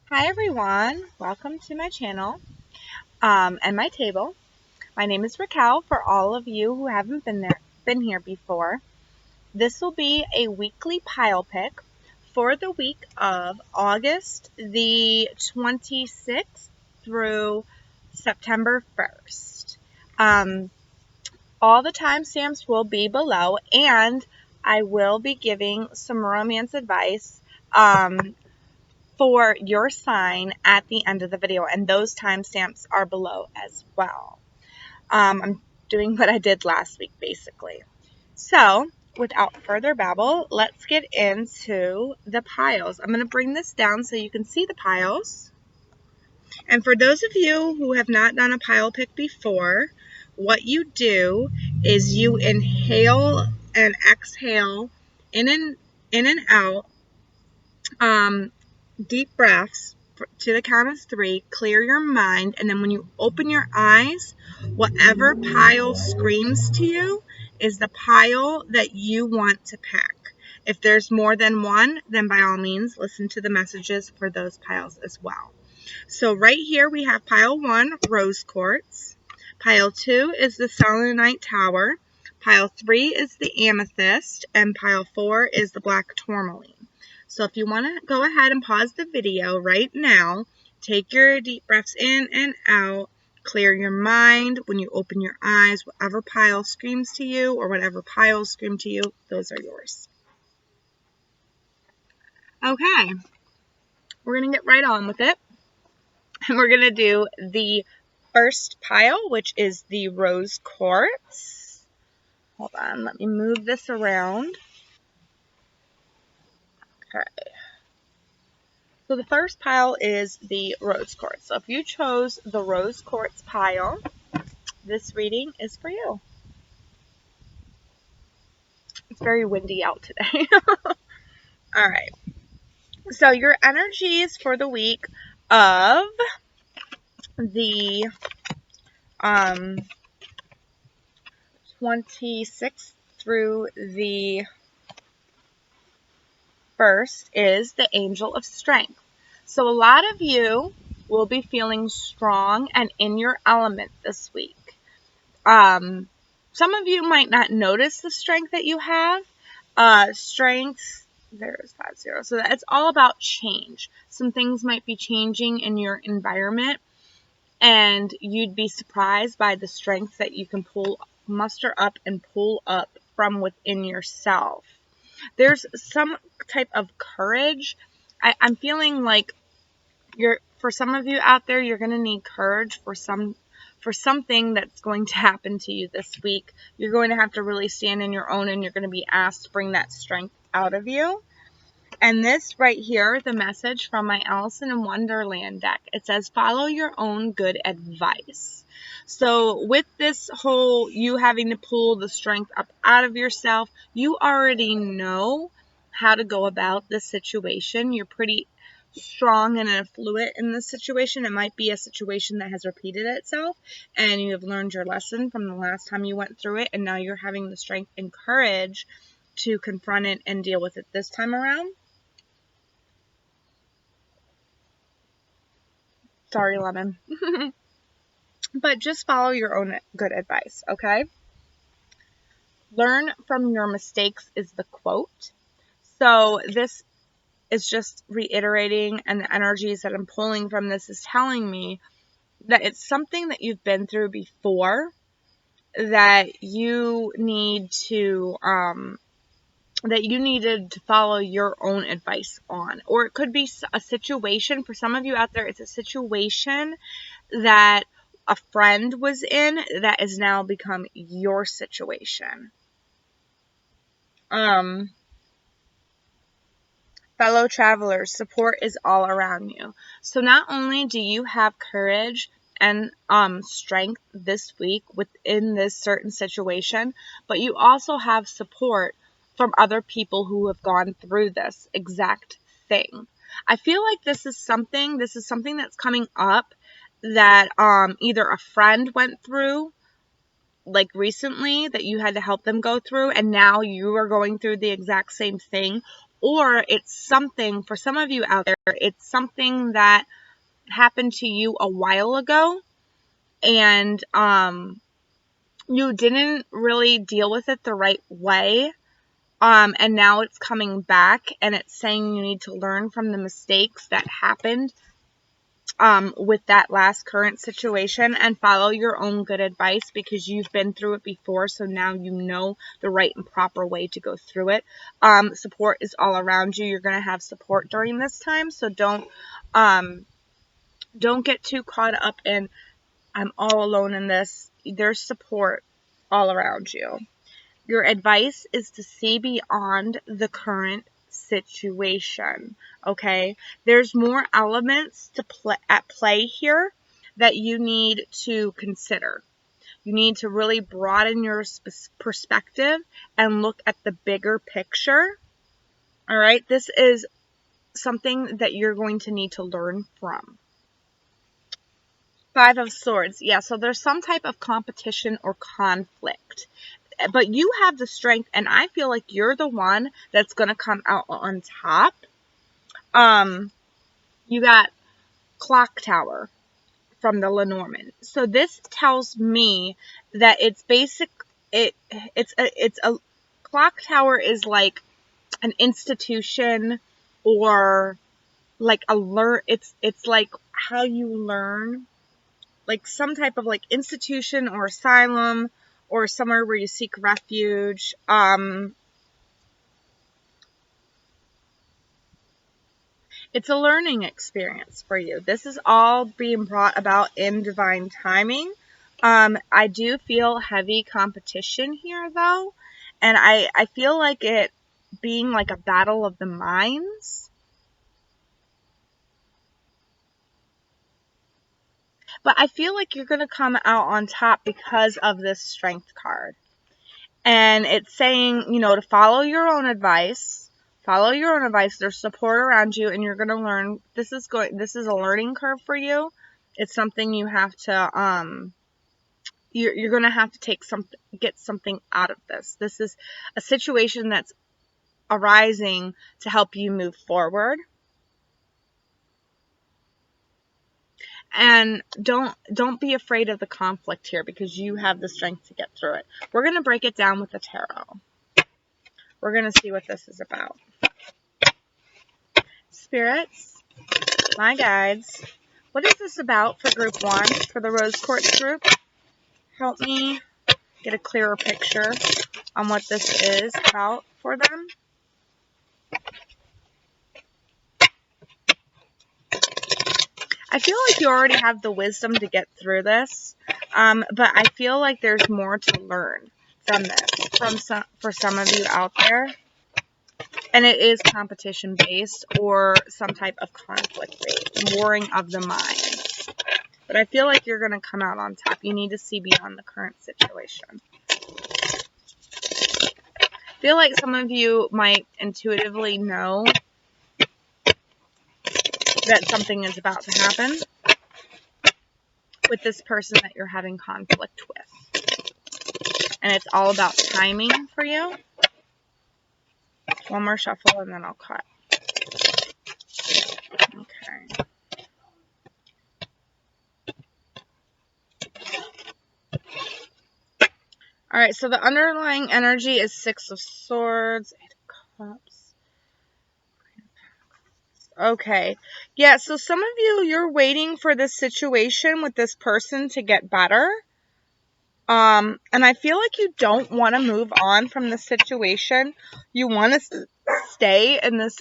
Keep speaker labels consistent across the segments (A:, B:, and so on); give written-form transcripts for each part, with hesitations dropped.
A: Hi everyone, welcome to my channel and my table. My name is Racquel for all of you who haven't been here before. This will be a weekly pile pick for the week of August the 26th through September 1st. All the timestamps will be below, and I will be giving some romance advice for your sign at the end of the video, and those timestamps are below as well. I'm doing what I did last week, basically. So, without further babble, let's get into the piles. I'm going to bring this down so you can see the piles. And for those of you who have not done a pile pick before, what you do is you inhale and exhale in and out, deep breaths to the count of 3, clear your mind, and then when you open your eyes, whatever pile screams to you is the pile that you want to pick. If there's more than one, then by all means, listen to the messages for those piles as well. So right here we have pile 1, rose quartz. Pile 2 is the Selenite Tower. Pile 3 is the amethyst, and pile 4 is the black tourmaline. So if you want to go ahead and pause the video right now, take your deep breaths in and out, clear your mind. When you open your eyes, whatever pile screams to you or whatever piles scream to you, those are yours. Okay, we're going to get right on with it. And we're going to do the first pile, which is the rose quartz. Hold on, let me move this around. Okay. So the first pile is the rose quartz. So if you chose the rose quartz pile, this reading is for you. It's very windy out today. All right. So your energies for the week of the 26th through the 1st is the Angel of Strength. So a lot of you will be feeling strong and in your element this week. Some of you might not notice the strength that you have. Strength, there's 5-0. So it's all about change. Some things might be changing in your environment, and you'd be surprised by the strength that you can muster up and pull up from within yourself. There's some type of courage. I'm feeling like for some of you out there, you're going to need courage for something that's going to happen to you this week. You're going to have to really stand in your own, and you're going to be asked to bring that strength out of you. And this right here, the message from my Alice in Wonderland deck, it says, follow your own good advice. So with this whole you having to pull the strength up out of yourself, you already know how to go about this situation. You're pretty strong and affluent in this situation. It might be a situation that has repeated itself, and you have learned your lesson from the last time you went through it, and now you're having the strength and courage to confront it and deal with it this time around. Sorry, Lemon. But just follow your own good advice, okay? Learn from your mistakes is the quote. So this is just reiterating, and the energies that I'm pulling from this is telling me that it's something that you've been through before that you need to that you needed to follow your own advice on. Or it could be a situation. For some of you out there, it's a situation that a friend was in that has now become your situation. Fellow travelers, support is all around you. So not only do you have courage and strength this week within this certain situation, but you also have support from other people who have gone through this exact thing. I feel like this is something that's coming up that either a friend went through like recently that you had to help them go through, and now you are going through the exact same thing, or it's something, for some of you out there, it's something that happened to you a while ago, and you didn't really deal with it the right way, and now it's coming back, and it's saying you need to learn from the mistakes that happened with that last current situation, and follow your own good advice, because you've been through it before, so now you know the right and proper way to go through it. Support is all around you. You're going to have support during this time, so don't get too caught up in, I'm all alone in this. There's support all around you. Your advice is to see beyond the current situation, okay? There's more elements at play here that you need to consider. You need to really broaden your perspective and look at the bigger picture, all right? This is something that you're going to need to learn from. Five of Swords. Yeah, so there's some type of competition or conflict. But you have the strength, and I feel like you're the one that's going to come out on top. You got Clock Tower from the Lenormand. So this tells me that it's it's a Clock Tower is like an institution, or like it's like how you learn, like some type of like institution or asylum, or somewhere where you seek refuge. It's a learning experience for you. This is all being brought about in divine timing. I do feel heavy competition here, though, and I feel like it being like a battle of the minds. But I feel like you're going to come out on top because of this Strength card. And it's saying, you know, to follow your own advice. Follow your own advice. There's support around you, and you're going to learn. This is a learning curve for you. It's something you have to, you're going to have to get something out of this. This is a situation that's arising to help you move forward. And don't be afraid of the conflict here, because you have the strength to get through it. We're going to break it down with the tarot. We're going to see what this is about. Spirits, my guides, what is this about for group 1, for the Rose Quartz group? Help me get a clearer picture on what this is about for them. I feel like you already have the wisdom to get through this, but I feel like there's more to learn from this, for some of you out there. And it is competition based, or some type of conflict based, warring of the mind. But I feel like you're going to come out on top. You need to see beyond the current situation. I feel like some of you might intuitively know that something is about to happen with this person that you're having conflict with. And it's all about timing for you. One more shuffle and then I'll cut. Okay. Alright, so the underlying energy is 6 of Swords, 8 of Cups. Okay. Yeah, so some of you, you're waiting for this situation with this person to get better. And I feel like you don't want to move on from the situation. You want to stay in this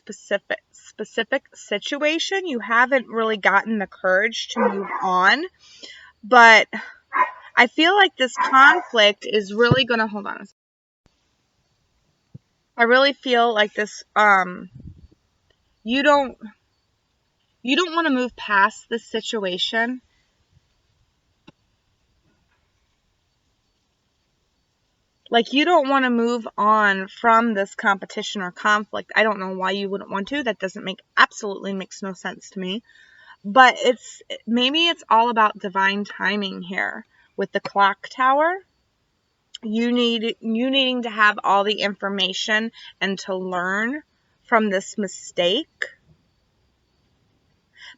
A: specific situation. You haven't really gotten the courage to move on. But I feel like this conflict is really going to, hold on a second. I really feel like this, you don't want to move past this situation. Like, you don't want to move on from this competition or conflict. I don't know why you wouldn't want to. That absolutely makes no sense to me. But maybe it's all about divine timing here with the Clock Tower. You needing to have all the information and to learn from this mistake,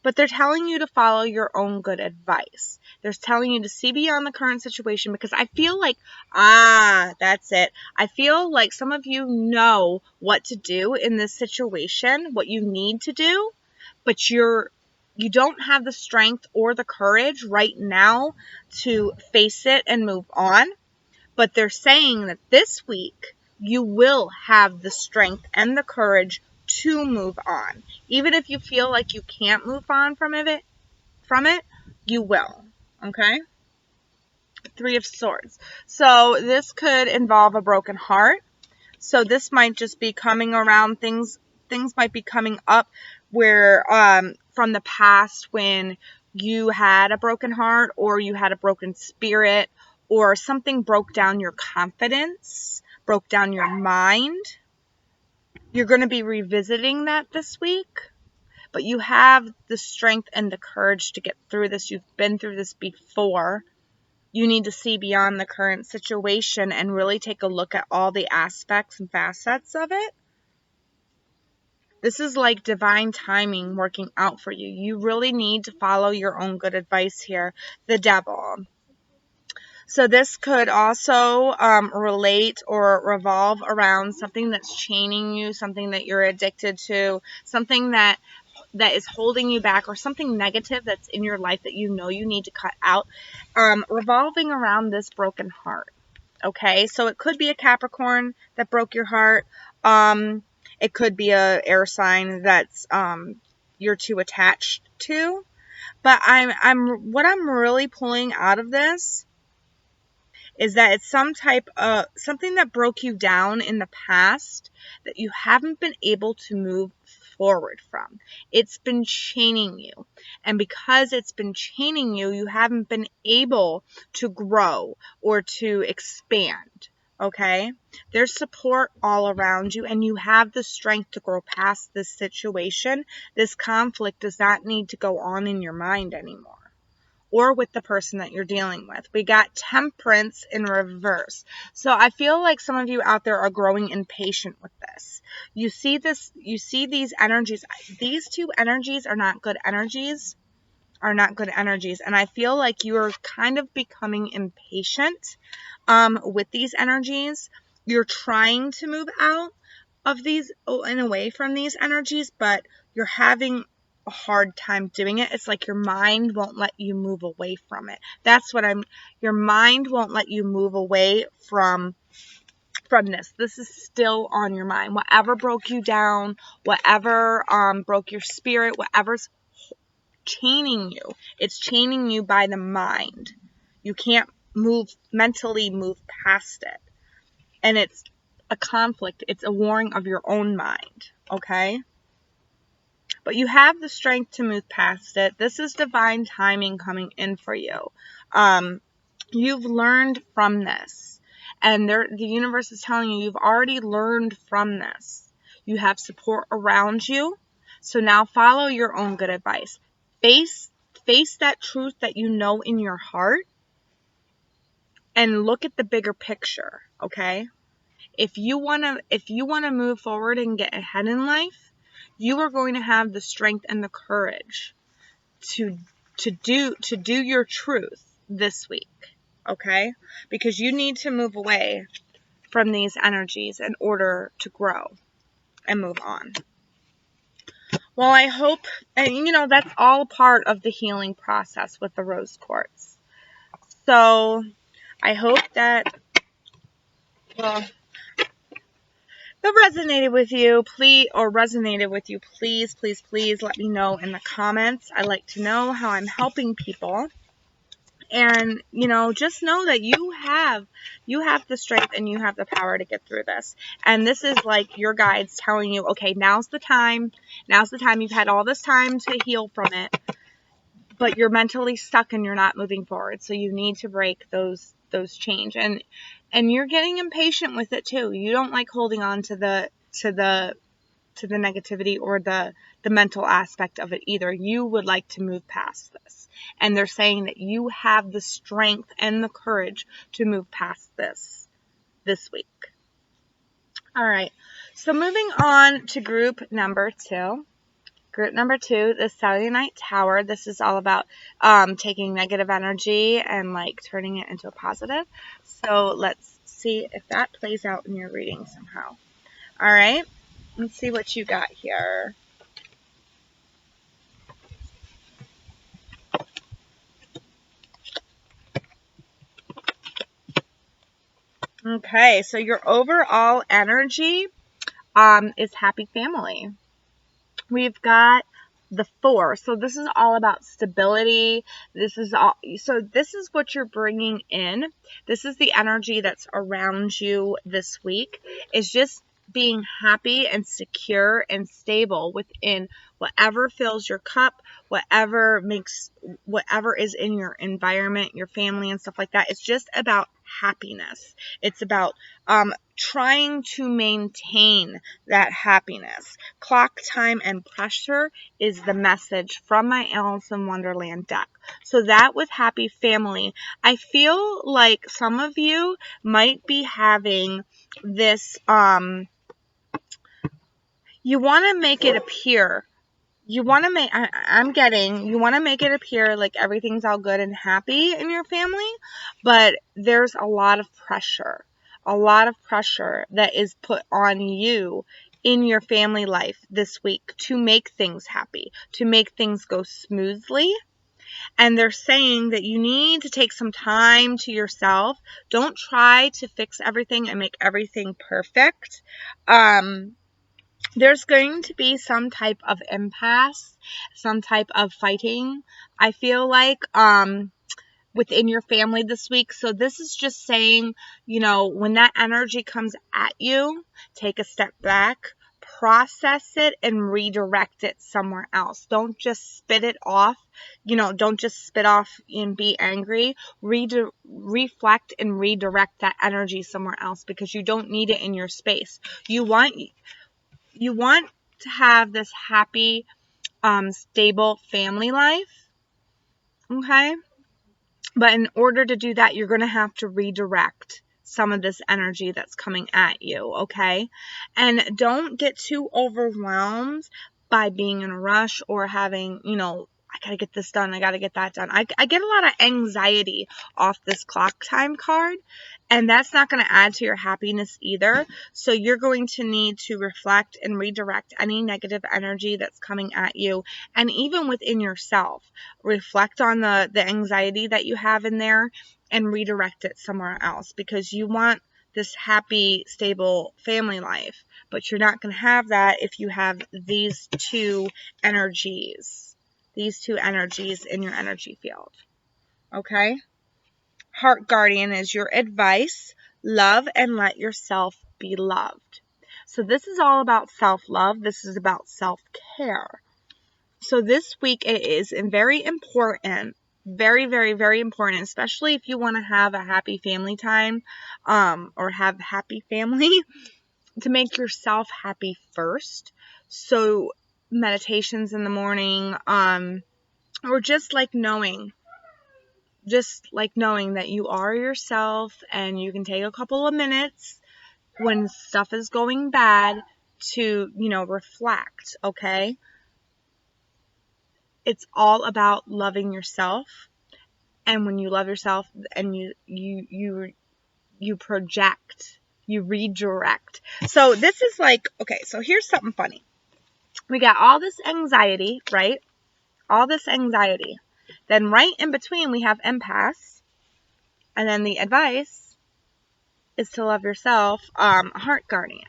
A: but they're telling you to follow your own good advice. They're telling you to see beyond the current situation, because I feel like, that's it. I feel like some of you know what to do in this situation, what you need to do, but you don't have the strength or the courage right now to face it and move on. But they're saying that this week you will have the strength and the courage to move on. Even if you feel like you can't move on from it, you will. Okay? Three of Swords. So this could involve a broken heart. So this might just be coming around things might be coming up where from the past when you had a broken heart, or you had a broken spirit, or something broke down your confidence, broke down your mind. You're going to be revisiting that this week, but you have the strength and the courage to get through this. You've been through this before. You need to see beyond the current situation and really take a look at all the aspects and facets of it. This is like divine timing working out for you. You really need to follow your own good advice here. The Devil. So this could also relate or revolve around something that's chaining you, something that you're addicted to, something that is holding you back, or something negative that's in your life that you know you need to cut out, revolving around this broken heart. Okay, so it could be a Capricorn that broke your heart. It could be a air sign that's you're too attached to. But what I'm really pulling out of this is that it's some type of something that broke you down in the past that you haven't been able to move forward from. It's been chaining you. And because it's been chaining you, you haven't been able to grow or to expand. Okay? There's support all around you, and you have the strength to grow past this situation. This conflict does not need to go on in your mind anymore, or with the person that you're dealing with. We got Temperance in reverse. So I feel like some of you out there are growing impatient with this. You see these energies. These two energies are not good energies. And I feel like you are kind of becoming impatient with these energies. You're trying to move out of these and away from these energies, but you're having a hard time doing it. It's like your mind won't let you move away from it. Your mind won't let you move away from this. This is still on your mind. Whatever broke you down, whatever broke your spirit, whatever's chaining you, it's chaining you by the mind. You can't mentally move past it. And it's a conflict. It's a warring of your own mind. Okay? But you have the strength to move past it. This is divine timing coming in for you. You've learned from this. And the universe is telling you you've already learned from this. You have support around you. So now follow your own good advice. Face that truth that you know in your heart. And look at the bigger picture. Okay? If you want to move forward and get ahead in life, you are going to have the strength and the courage to do your truth this week, okay? Because you need to move away from these energies in order to grow and move on. Well, I hope, and that's all part of the healing process with the rose quartz. So I hope that, that resonated with you, please let me know in the comments. I like to know how I'm helping people. And, just know that you have the strength and you have the power to get through this. And this is like your guides telling you, okay, now's the time. You've had all this time to heal from it, but you're mentally stuck and you're not moving forward. So you need to break those chains. And you're getting impatient with it too. You don't like holding on to the negativity or the mental aspect of it either. You would like to move past this. And they're saying that you have the strength and the courage to move past this week. All right. So moving on to group number 2. Group number 2, the Selenite Tower. This is all about taking negative energy and like turning it into a positive. So let's see if that plays out in your reading somehow. All right, let's see what you got here. Okay, so your overall energy is happy family. We've got the 4. So this is all about stability. This is what you're bringing in. This is the energy that's around you this week. Is just being happy and secure and stable within whatever fills your cup, whatever is in your environment, your family and stuff like that. It's just about happiness. It's about trying to maintain that happiness. Clock time and pressure is the message from my Alice in Wonderland deck. So that with happy family, I feel like some of you might be having this, you want to make it appear, you want to make it appear like everything's all good and happy in your family, but there's a lot of pressure that is put on you in your family life this week to make things happy, to make things go smoothly. And they're saying that you need to take some time to yourself. Don't try to fix everything and make everything perfect. There's going to be some type of impasse, some type of fighting, I feel like, within your family this week. So this is just saying, when that energy comes at you, take a step back, process it, and redirect it somewhere else. Don't just spit it off. Don't just spit off and be angry. Reflect and redirect that energy somewhere else, because you don't need it in your space. You want to have this happy, stable family life. Okay? But in order to do that, you're going to have to redirect some of this energy that's coming at you, okay? And don't get too overwhelmed by being in a rush or having, I got to get this done, I got to get that done. I get a lot of anxiety off this clock time card, and that's not going to add to your happiness either. So you're going to need to reflect and redirect any negative energy that's coming at you. And even within yourself, reflect on the anxiety that you have in there and redirect it somewhere else, because you want this happy, stable family life. But you're not going to have that if you have these two energies in your energy field. Okay? Heart Guardian is your advice. Love and let yourself be loved. So this is all about self-love. This is about self-care. So this week it is very important, very, very, very important, especially if you want to have a happy family time, or have happy family, to make yourself happy first. So meditations in the morning, or just like knowing that you are yourself, and you can take a couple of minutes when stuff is going bad to, reflect, okay? It's all about loving yourself. And when you love yourself and you project, you redirect. So this is like, okay, so here's something funny. We got all this anxiety, right? All this anxiety. Then right in between we have impasse. And then the advice is to love yourself, Heart Guardian.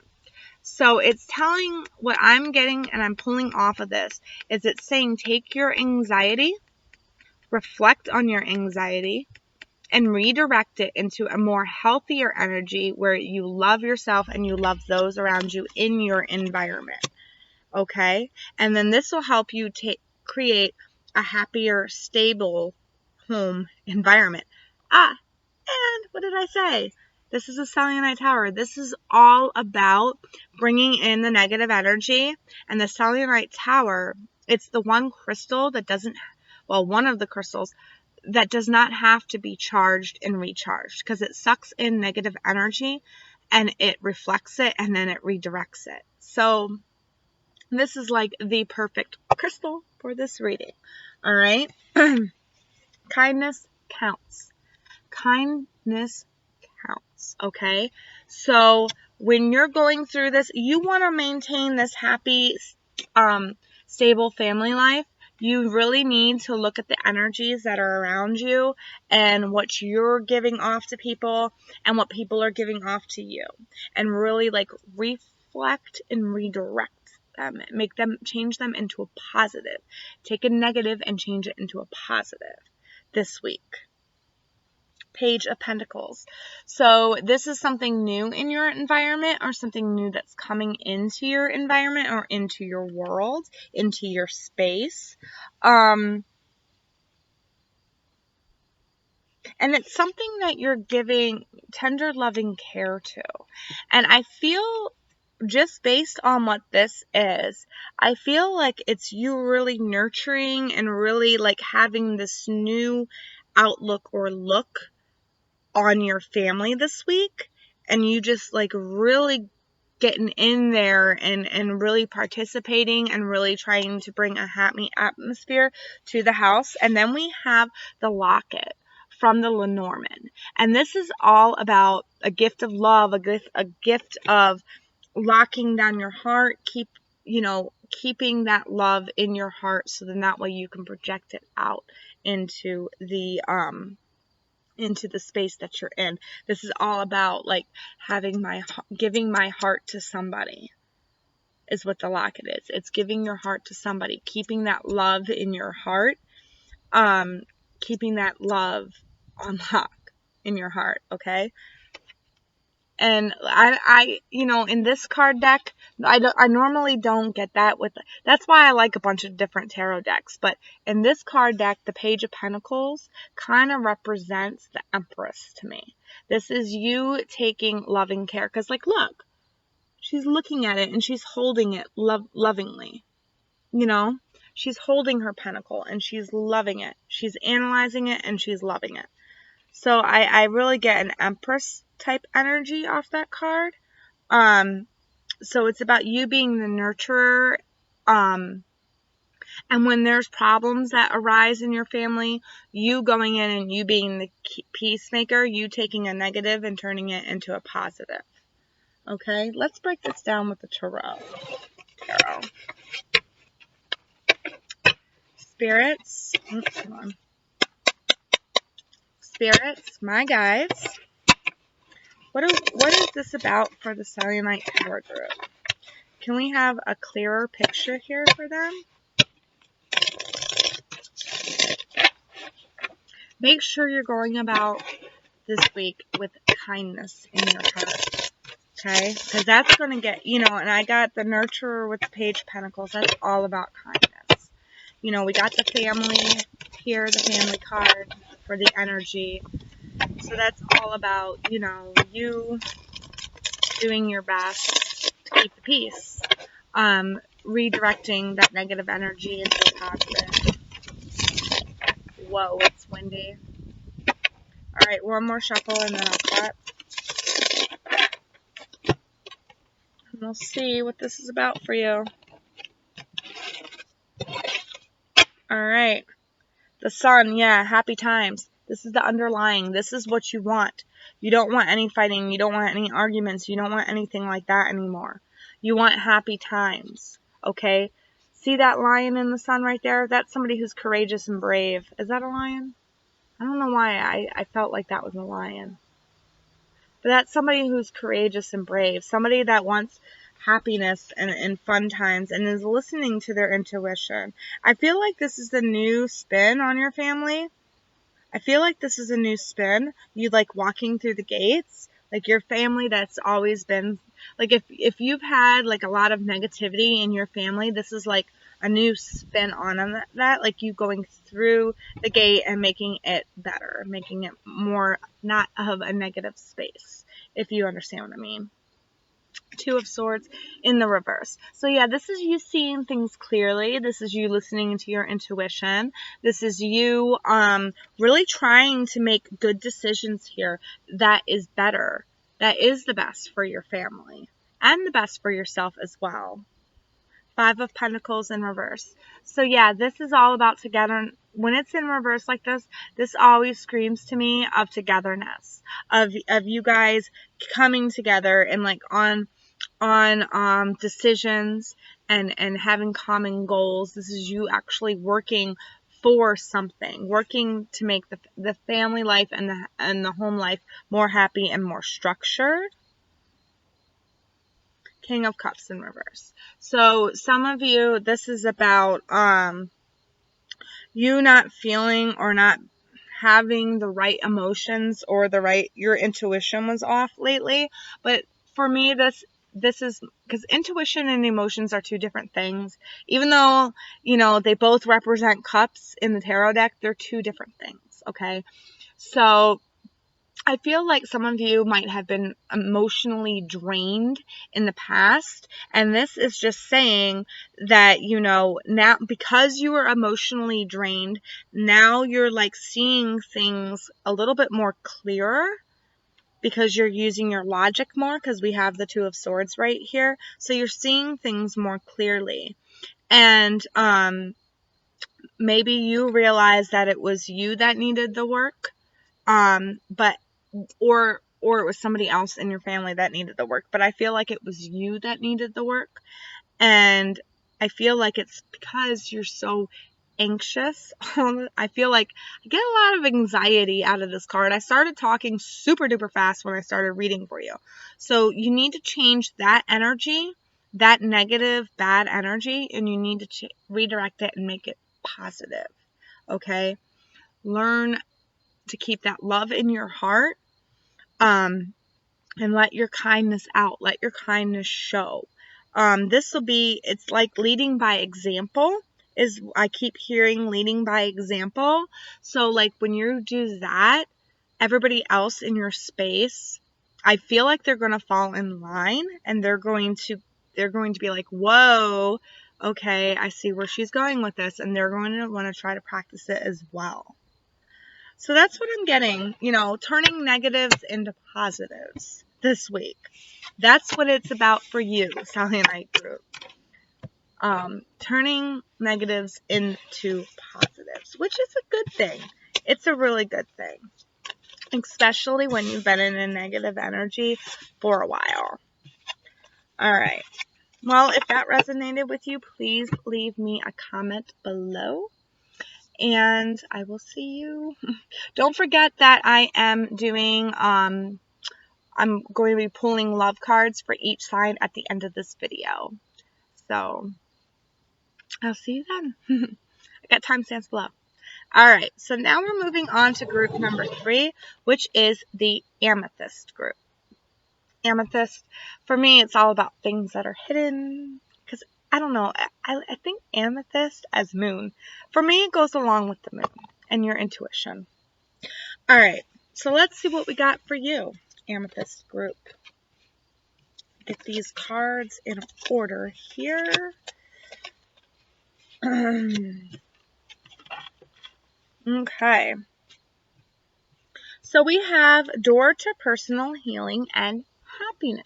A: So it's telling, what I'm getting and I'm pulling off of this is it's saying take your anxiety, reflect on your anxiety, and redirect it into a more healthier energy where you love yourself and you love those around you in your environment. Okay? And then this will help you create a happier, stable home environment. And what did I say? This is a Selenite Tower. This is all about bringing in the negative energy. And the Selenite Tower, it's the one crystal that one of the crystals that does not have to be charged and recharged, because it sucks in negative energy and it reflects it, and then it redirects it. So this is like the perfect crystal for this reading. All right. Kindness counts. Kindness counts. Okay. So when you're going through this, you want to maintain this happy, stable family life. You really need to look at the energies that are around you and what you're giving off to people and what people are giving off to you, and really like reflect and redirect them, make them, change them into a positive. Take a negative and change it into a positive this week. Page of Pentacles. So this is something new in your environment, or something new that's coming into your environment or into your world, into your space. And it's something that you're giving tender, loving care to. And I feel, just based on what this is, I feel like it's you really nurturing and really like having this new outlook or look on your family this week, and you just like really getting in there and really participating and really trying to bring a happy atmosphere to the house. And then we have the locket from the Lenormand, and this is all about a gift of love, a gift of locking down your heart, keeping that love in your heart, so then that way you can project it out into the space that you're in. This is all about like giving my heart to somebody, is what the locket is. It's giving your heart to somebody, keeping that love in your heart, keeping that love on lock in your heart. Okay. And I in this card deck, I normally don't get that that's why I like a bunch of different tarot decks. But in this card deck, the Page of Pentacles kind of represents the Empress to me. This is you taking loving care. Because, like, look, she's looking at it and she's holding it lovingly. She's holding her pentacle and she's loving it. She's analyzing it and she's loving it. So I really get an Empress type energy off that card. So it's about you being the nurturer. And when there's problems that arise in your family, you going in and you being the peacemaker, you taking a negative and turning it into a positive. Okay, let's break this down with the tarot. Spirits. Hold on. Spirits, my guides. What is this about for the Selenite Tower group? Can we have a clearer picture here for them? Make sure you're going about this week with kindness in your heart. Okay? Because that's going to get, and I got the nurturer with the Page of Pentacles. That's all about kindness. We got the family here, the family card for the energy. So that's all about, you doing your best to keep the peace. Redirecting that negative energy into a positive. Whoa, it's windy. Alright, one more shuffle and then I'll cut. And we'll see what this is about for you. Alright. The Sun, yeah, happy times. This is the underlying. This is what you want. You don't want any fighting. You don't want any arguments. You don't want anything like that anymore. You want happy times. Okay? See that lion in the sun right there? That's somebody who's courageous and brave. Is that a lion? I don't know why I felt like that was a lion. But that's somebody who's courageous and brave. Somebody that wants happiness and fun times and is listening to their intuition. I feel like this is the new spin on your family. I feel like this is a new spin. You like walking through the gates. Like your family that's always been, like if you've had like a lot of negativity in your family, this is like a new spin on that. Like you going through the gate and making it better. Making it more not of a negative space. If you understand what I mean. Two of Swords in the reverse. So yeah, this is you seeing things clearly. This is you listening to your intuition. This is you really trying to make good decisions here that is better that is the best for your family and the best for yourself as well. 5 of Pentacles in reverse. So yeah, this is all about together. When it's in reverse like this always screams to me of togetherness, of you guys coming together and like on decisions and having common goals. This is you actually working for something, working to make the family life and the home life more happy and more structured. King of Cups in reverse. So some of you, this is about you not feeling or not having the right emotions or your intuition was off lately. But for me, this is because intuition and emotions are 2 different things. Even though, they both represent cups in the tarot deck, they're 2 different things. Okay. So I feel like some of you might have been emotionally drained in the past, and this is just saying that, now because you were emotionally drained, now you're like seeing things a little bit more clearer because you're using your logic more, because we have the 2 of Swords right here. So you're seeing things more clearly. And maybe you realize that it was you that needed the work, or it was somebody else in your family that needed the work. But I feel like it was you that needed the work. And I feel like it's because you're so anxious. I feel like I get a lot of anxiety out of this card. I started talking super duper fast when I started reading for you. So you need to change that energy, that negative, bad energy, and you need to redirect it and make it positive. Okay? Learn to keep that love in your heart. And let your kindness out. Let your kindness show. It's like leading by example. I keep hearing leading by example. So like when you do that, everybody else in your space, I feel like they're going to fall in line, and they're going to be like, whoa, okay, I see where she's going with this. And they're going to want to try to practice it as well. So that's what I'm getting, turning negatives into positives this week. That's what it's about for you, Selenite group. Turning negatives into positives, which is a good thing. It's a really good thing, especially when you've been in a negative energy for a while. All right. Well, if that resonated with you, please leave me a comment below. And I will see you. Don't forget that I am doing, I'm going to be pulling love cards for each sign at the end of this video. So, I'll see you then. I got timestamps below. Alright, so now we're moving on to group number 3, which is the Amethyst group. Amethyst, for me, it's all about things that are hidden. Because, I don't know, I think Amethyst as moon. For me, it goes along with the moon and your intuition. Alright, so let's see what we got for you, Amethyst group. Get these cards in order here. Okay. So we have door to personal healing and happiness.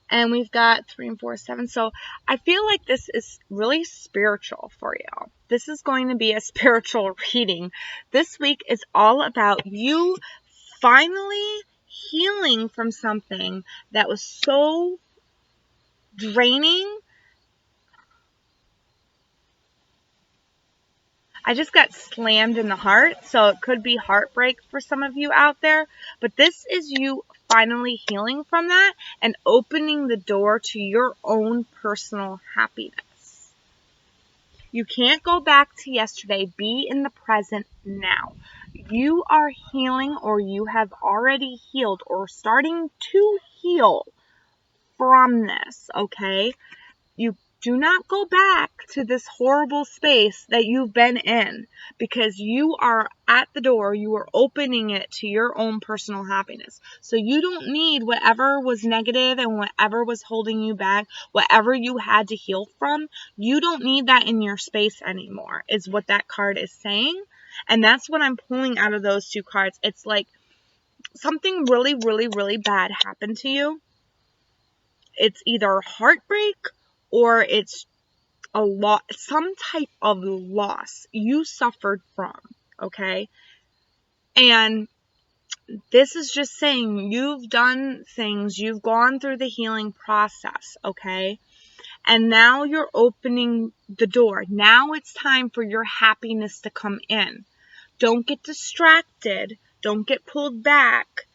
A: And we've got 3 and 4, 7. So I feel like this is really spiritual for you. This is going to be a spiritual reading. This week is all about you finally healing from something that was so draining. I just got slammed in the heart, so it could be heartbreak for some of you out there. But this is you finally healing from that and opening the door to your own personal happiness. You can't go back to yesterday. Be in the present now. You are healing, or you have already healed or starting to heal from this, okay? You do not go back to this horrible space that you've been in, because you are at the door. You are opening it to your own personal happiness. So you don't need whatever was negative and whatever was holding you back, whatever you had to heal from. You don't need that in your space anymore, is what that card is saying. And that's what I'm pulling out of those 2 cards. It's like something really, really, really bad happened to you. It's either heartbreak or it's a lot, some type of loss you suffered from, okay? And this is just saying you've done things, you've gone through the healing process, okay? And now you're opening the door. Now it's time for your happiness to come in. Don't get distracted. Don't get pulled back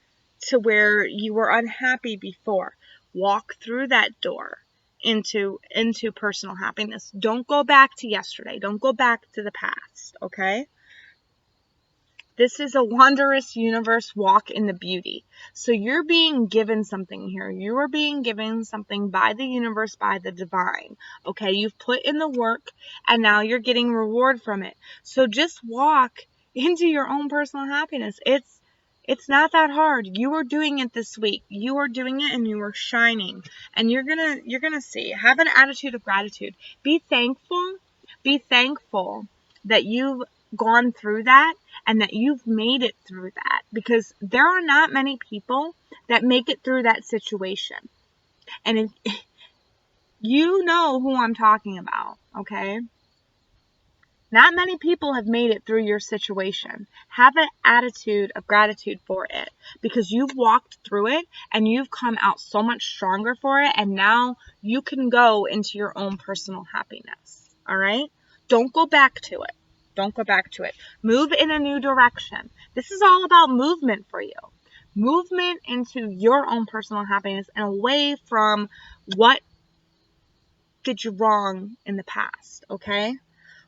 A: to where you were unhappy before. Walk through that door into personal happiness. Don't go back to yesterday. Don't go back to the past, okay? This is a wondrous universe walk in the beauty. So you're being given something here. You are being given something by the universe, by the divine. Okay, you've put in the work and now you're getting reward from it. So just walk into your own personal happiness. It's not that hard. You are doing it this week. You are doing it and you are shining. And you're gonna see. Have an attitude of gratitude. Be thankful. Be thankful that you've gone through that and that you've made it through that, because there are not many people that make it through that situation. And if, you know who I'm talking about, okay? Not many people have made it through your situation. Have an attitude of gratitude for it, because you've walked through it and you've come out so much stronger for it, and now you can go into your own personal happiness. All right? Don't go back to it. Don't go back to it. Move in a new direction. This is all about movement for you. Movement into your own personal happiness and away from what did you wrong in the past, okay?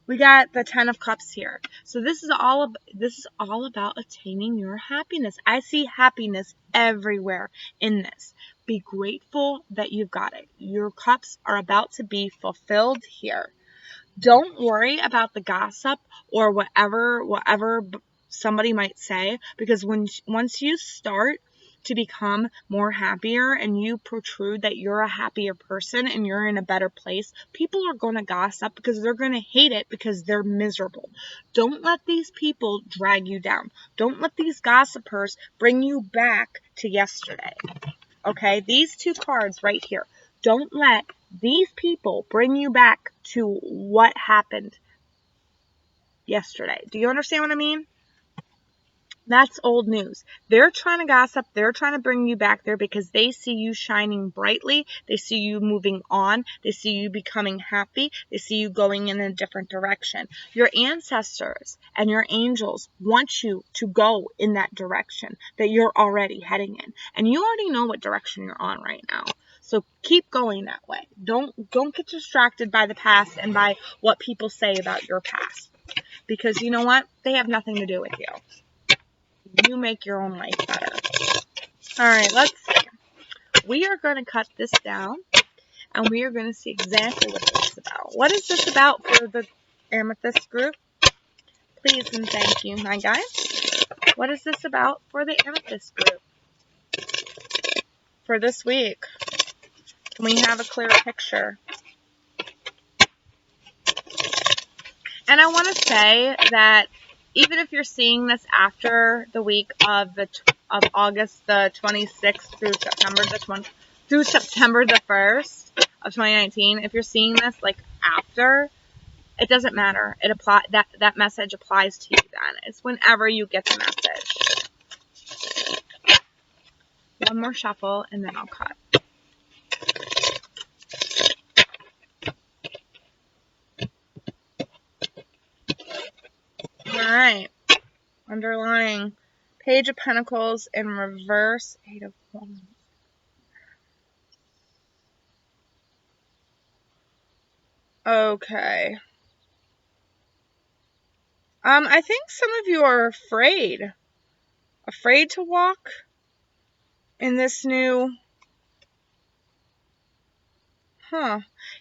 A: We got the 10 of Cups here. So this is all about attaining your happiness. I see happiness everywhere in this. Be grateful that you've got it. Your cups are about to be fulfilled here. Don't worry about the gossip or whatever somebody might say, because once you start to become more happier and you protrude that you're a happier person and you're in a better place, people are going to gossip because they're going to hate it because they're miserable. Don't let these people drag you down. Don't let these gossipers bring you back to yesterday. Okay? These two cards right here. Don't let these people bring you back to what happened yesterday. Do you understand what I mean? That's old news. They're trying to gossip. They're trying to bring you back there because they see you shining brightly. They see you moving on. They see you becoming happy. They see you going in a different direction. Your ancestors and your angels want you to go in that direction that you're already heading in. And you already know what direction you're on right now. So keep going that way. Don't get distracted by the past and by what people say about your past. Because you know what? They have nothing to do with you. You make your own life better. Alright, let's see. We are going to cut this down. And we are going to see exactly what this is about. What is this about for the Amethyst group? Please and thank you, my guys. What is this about for the Amethyst group? For this week. Can we have a clear picture? And I want to say that even if you're seeing this after the week of August the 26th through September the 1st of 2019, if you're seeing this like after, it doesn't matter. That message applies to you then. It's whenever you get the message. One more shuffle and then I'll cut. Alright. Underlying Page of Pentacles in reverse, 8 of Wands. Okay. I think some of you are afraid to walk in this new,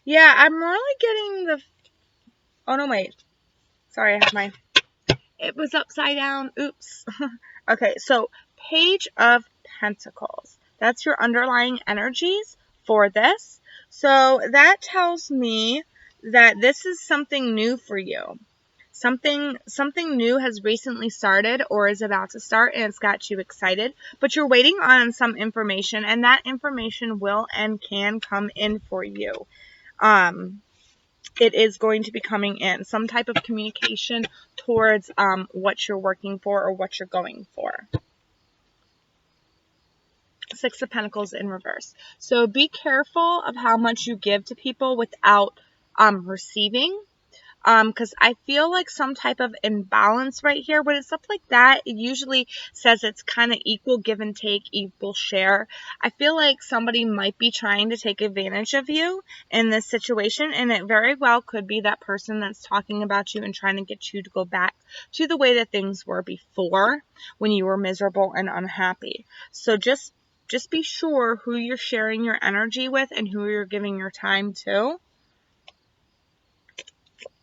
A: yeah, I'm really getting oh no, wait, sorry, it was upside down, oops. Okay, so Page of Pentacles, that's your underlying energies for this, so that tells me that this is something new for you. Something new has recently started or is about to start, and it's got you excited, but you're waiting on some information, and that information will and can come in for you. It is going to be coming in. Some type of communication towards what you're working for or what you're going for. Six of Pentacles in reverse. So be careful of how much you give to people without receiving. Because I feel like some type of imbalance right here. When it's stuff like that, it usually says it's kind of equal give and take, equal share. I feel like somebody might be trying to take advantage of you in this situation, and it very well could be that person that's talking about you and trying to get you to go back to the way that things were before when you were miserable and unhappy. So just be sure who you're sharing your energy with and who you're giving your time to.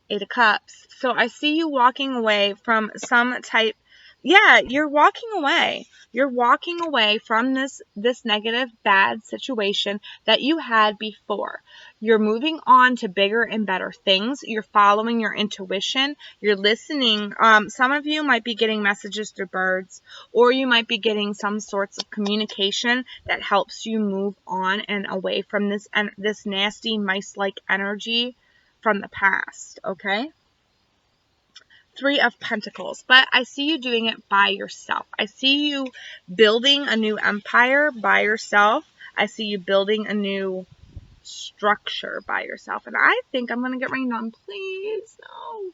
A: 8 of Cups. So I see you walking away from some type. Yeah, you're walking away. You're walking away from this negative, bad situation that you had before. You're moving on to bigger and better things. You're following your intuition. You're listening. Some of you might be getting messages through birds, or you might be getting some sorts of communication that helps you move on and away from this nasty mice-like energy from the past, okay? 3 of Pentacles. But I see you doing it by yourself. I see you building a new empire by yourself. I see you building a new structure by yourself. And I think I'm going to get rained on. Please, no.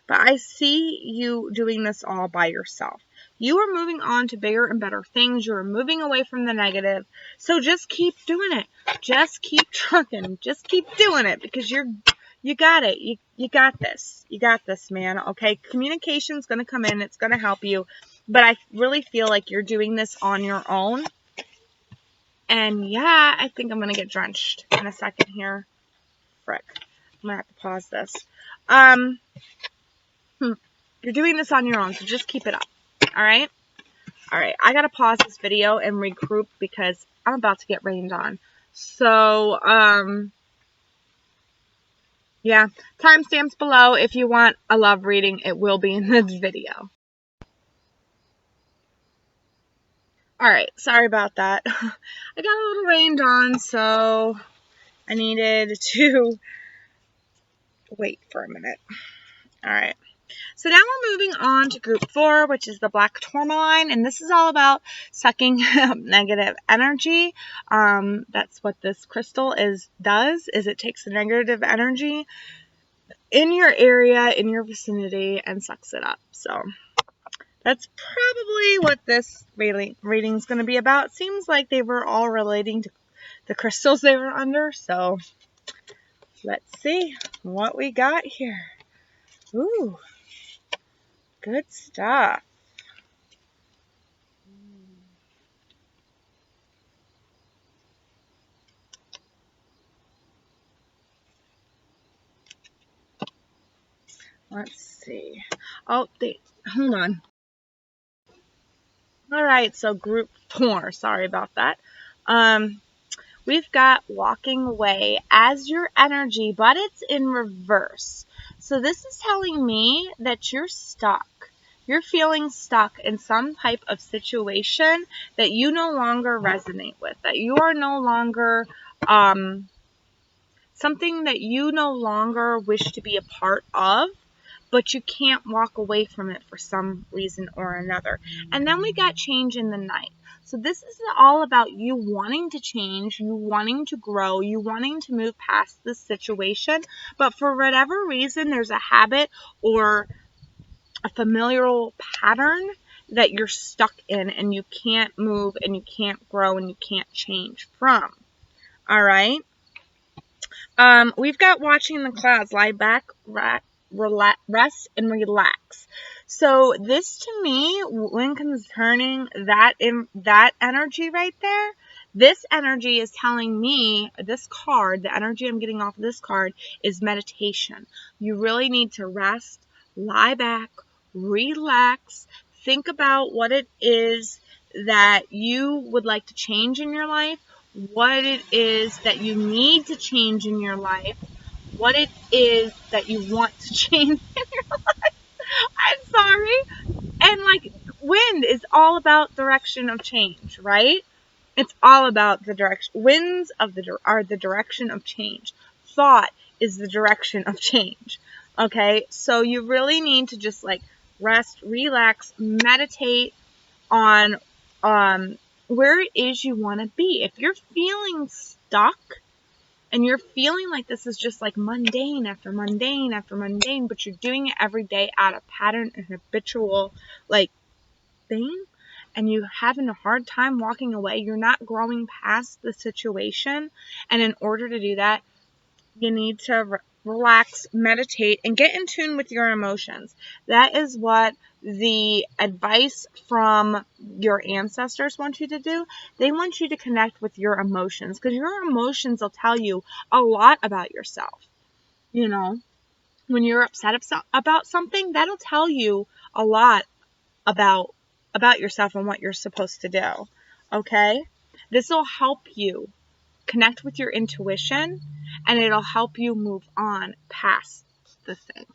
A: But I see you doing this all by yourself. You are moving on to bigger and better things. You are moving away from the negative. So just keep doing it. Just keep trucking. Just keep doing it, because you got it. You got this. You got this, man. Okay, communication's going to come in. It's going to help you. But I really feel like you're doing this on your own. And yeah, I think I'm going to get drenched in a second here. Frick. I'm going to have to pause this. You're doing this on your own, so just keep it up. All right? All right. I got to pause this video and regroup because I'm about to get rained on. So, yeah, timestamps below if you want a love reading. It will be in this video. Alright, sorry about that. I got a little rained on, so I needed to wait for a minute. Alright, so now we're moving on to group 4, which is the black tourmaline, and this is all about sucking up negative energy. That's what this crystal does, is it takes the negative energy in your area, in your vicinity, and sucks it up. So that's probably what this reading is going to be about. Seems like they were all relating to the crystals they were under. So let's see what we got here. Ooh, good stuff. Let's see. Oh, hold on. All right, so group 4. Sorry about that. We've got walking away as your energy, but it's in reverse. So this is telling me that you're stuck. You're feeling stuck in some type of situation that you no longer resonate with, that you are no longer, something that you no longer wish to be a part of, but you can't walk away from it for some reason or another. And then we got change in the night. So this is all about you wanting to change, you wanting to grow, you wanting to move past this situation. But for whatever reason, there's a habit or a familial pattern that you're stuck in and you can't move and you can't grow and you can't change from. All right. We've got watching the clouds, lie back, rest and relax. So this to me, when concerning that energy right there, this energy is telling me, this card, the energy I'm getting off of this card is meditation. You really need to rest, lie back, relax, think about what it is that you would like to change in your life, what it is that you need to change in your life, what it is that you want to change in your life. like, wind is all about direction of change, right? It's all about the direction. Winds are the direction of change. Thought is the direction of change. Okay, so you really need to just like rest, relax, meditate on where it is you want to be. If you're feeling stuck and you're feeling like this is just like mundane after mundane after mundane, but you're doing it every day out of pattern and habitual like thing, and you're having a hard time walking away, you're not growing past the situation. And in order to do that, you need to relax, meditate, and get in tune with your emotions. That is what the advice from your ancestors want you to do. They want you to connect with your emotions, because your emotions will tell you a lot about yourself. You know, when you're upset about something, that'll tell you a lot about yourself and what you're supposed to do. Okay? This will help you connect with your intuition, and it'll help you move on past the thing.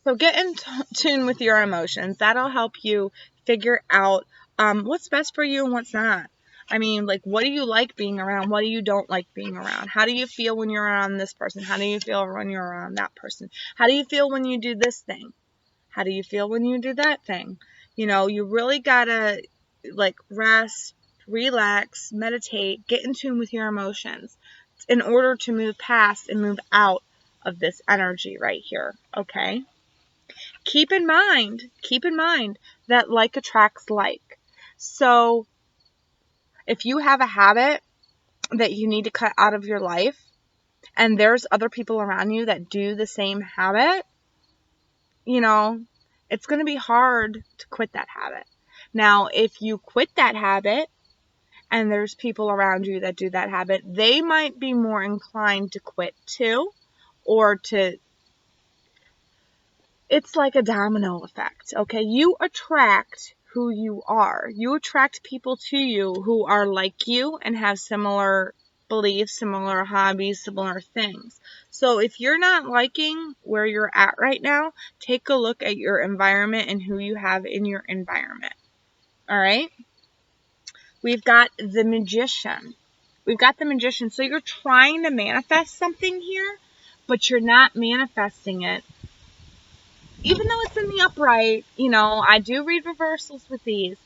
A: So get in tune with your emotions. That'll help you figure out what's best for you and what's not. I mean, like, what do you like being around? What do you don't like being around? How do you feel when you're around this person? How do you feel when you're around that person? How do you feel when you do this thing? How do you feel when you do that thing? You know, you really gotta, like, rest, relax, meditate, get in tune with your emotions in order to move past and move out of this energy right here, okay? Keep in mind that like attracts like. So if you have a habit that you need to cut out of your life, and there's other people around you that do the same habit, you know, it's going to be hard to quit that habit. Now, if you quit that habit and there's people around you that do that habit, they might be more inclined to quit too, or to, it's like a domino effect, okay? You attract who you are. You attract people to you who are like you and have similar beliefs, similar hobbies, similar things. So if you're not liking where you're at right now, take a look at your environment and who you have in your environment. All right? We've got the Magician. So you're trying to manifest something here, but you're not manifesting it. Even though it's in the upright, you know, I do read reversals with these,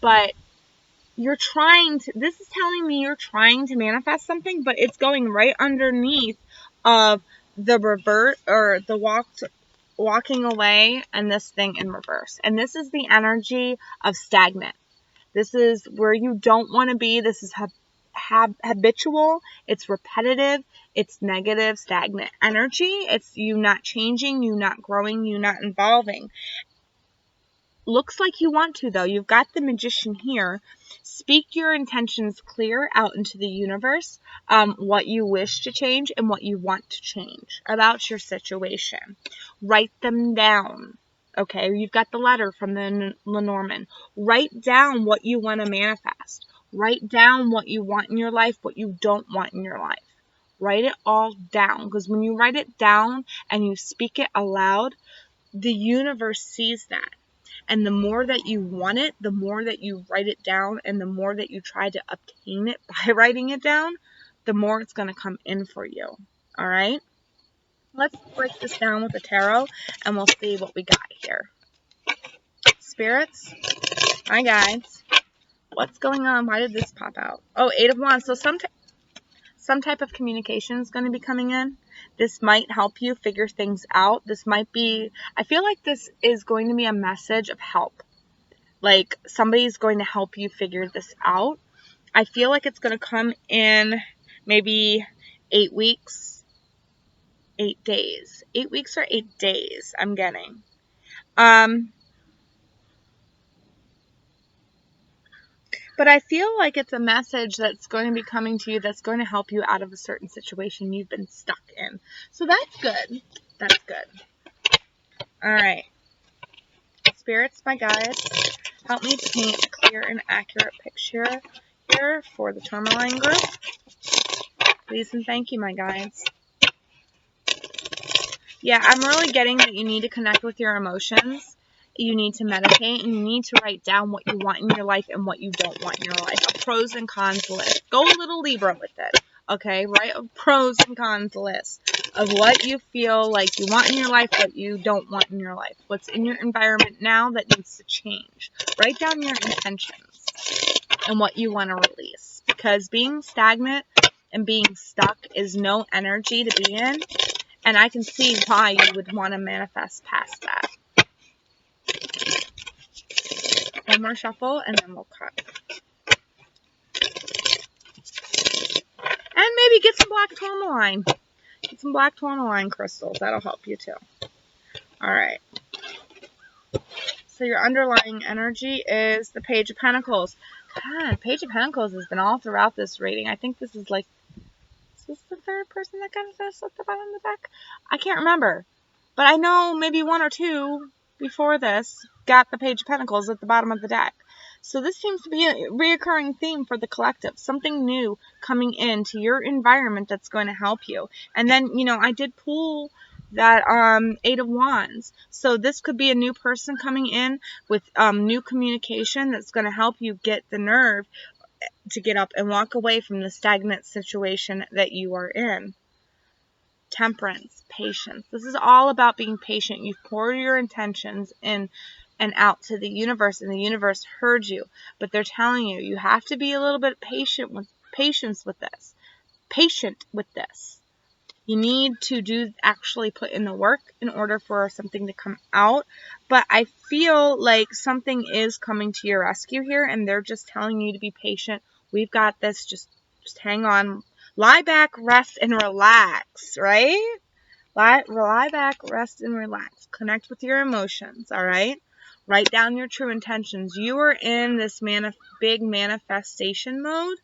A: but you're trying to, this is telling me you're trying to manifest something, but it's going right underneath of the revert, or the walking away, and this thing in reverse. And this is the energy of stagnant. This is where you don't want to be. This is habitual. It's repetitive. It's negative, stagnant energy. It's you not changing, you not growing, you not evolving. Looks like you want to, though. You've got the Magician here. Speak your intentions clear out into the universe, what you wish to change and what you want to change about your situation. Write them down. Okay, you've got the letter from the Lenormand. Write down what you want to manifest. Write down what you want in your life, what you don't want in your life. Write it all down, because when you write it down and you speak it aloud, the universe sees that. And the more that you want it, the more that you write it down, and the more that you try to obtain it by writing it down, the more it's going to come in for you. All right? Let's break this down with the tarot, and we'll see what we got here. Spirits, my guides, what's going on? Why did this pop out? Oh, 8 of Wands. So some type of communication is going to be coming in. This might help you figure things out. This might be, I feel like this is going to be a message of help. Like somebody's going to help you figure this out. I feel like it's going to come in maybe 8 weeks, 8 days. 8 weeks or 8 days, I'm getting. But I feel like it's a message that's going to be coming to you that's going to help you out of a certain situation you've been stuck in. So that's good. That's good. All right. Spirits, my guides, help me paint a clear and accurate picture here for the Tourmaline group. Please and thank you, my guides. Yeah, I'm really getting that you need to connect with your emotions. You need to meditate, and you need to write down what you want in your life and what you don't want in your life. A pros and cons list. Go a little Libra with it. Okay? Write a pros and cons list of what you feel like you want in your life, what you don't want in your life. What's in your environment now that needs to change. Write down your intentions and what you want to release. Because being stagnant and being stuck is no energy to be in. And I can see why you would want to manifest past that. One more shuffle, and then we'll cut. And maybe get some black tourmaline. Get some black tourmaline crystals. That'll help you too. Alright. So your underlying energy is the Page of Pentacles. God, Page of Pentacles has been all throughout this reading. I think this is like... Is this the third person that got this at the bottom of the deck? I can't remember. But I know maybe one or two before this got the Page of Pentacles at the bottom of the deck. So this seems to be a reoccurring theme for the collective. Something new coming into your environment that's going to help you. And then, you know, I did pull that 8 of Wands. So this could be a new person coming in with new communication that's going to help you get the nerve to get up and walk away from the stagnant situation that you are in. Temperance, patience. This is all about being patient. You've poured your intentions in and out to the universe, and the universe heard you. But they're telling you, you have to be a little bit patient with this. Patient with this. You need to actually put in the work in order for something to come out. But I feel like something is coming to your rescue here, and they're just telling you to be patient. We've got this. Just hang on. Lie back, rest, and relax, right? Lie back, rest, and relax. Connect with your emotions, all right? Write down your true intentions. You are in this big manifestation mode.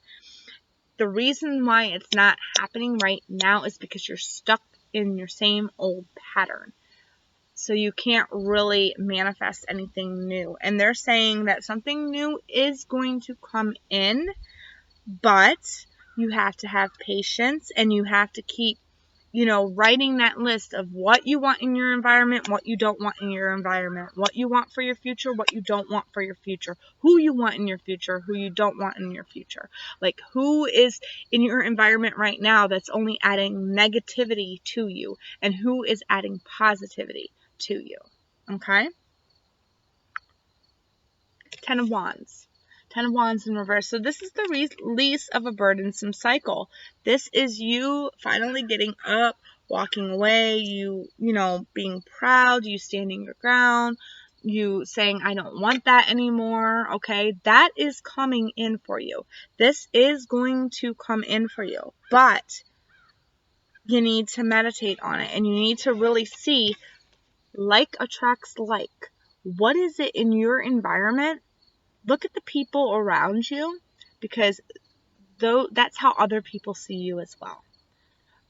A: The reason why it's not happening right now is because you're stuck in your same old pattern. So you can't really manifest anything new. And they're saying that something new is going to come in, but you have to have patience, and you have to keep, you know, writing that list of what you want in your environment, what you don't want in your environment, what you want for your future, what you don't want for your future, who you want in your future, who you don't want in your future. Like, who is in your environment right now that's only adding negativity to you, and who is adding positivity to you. Okay? 10 of Wands. 10 of Wands in reverse. So this is the release of a burdensome cycle. This is you finally getting up, walking away, you know, being proud, you standing your ground, you saying, I don't want that anymore, okay? That is coming in for you. This is going to come in for you. But you need to meditate on it, and you need to really see, like attracts like. What is it in your environment? Look at the people around you, because that's how other people see you as well.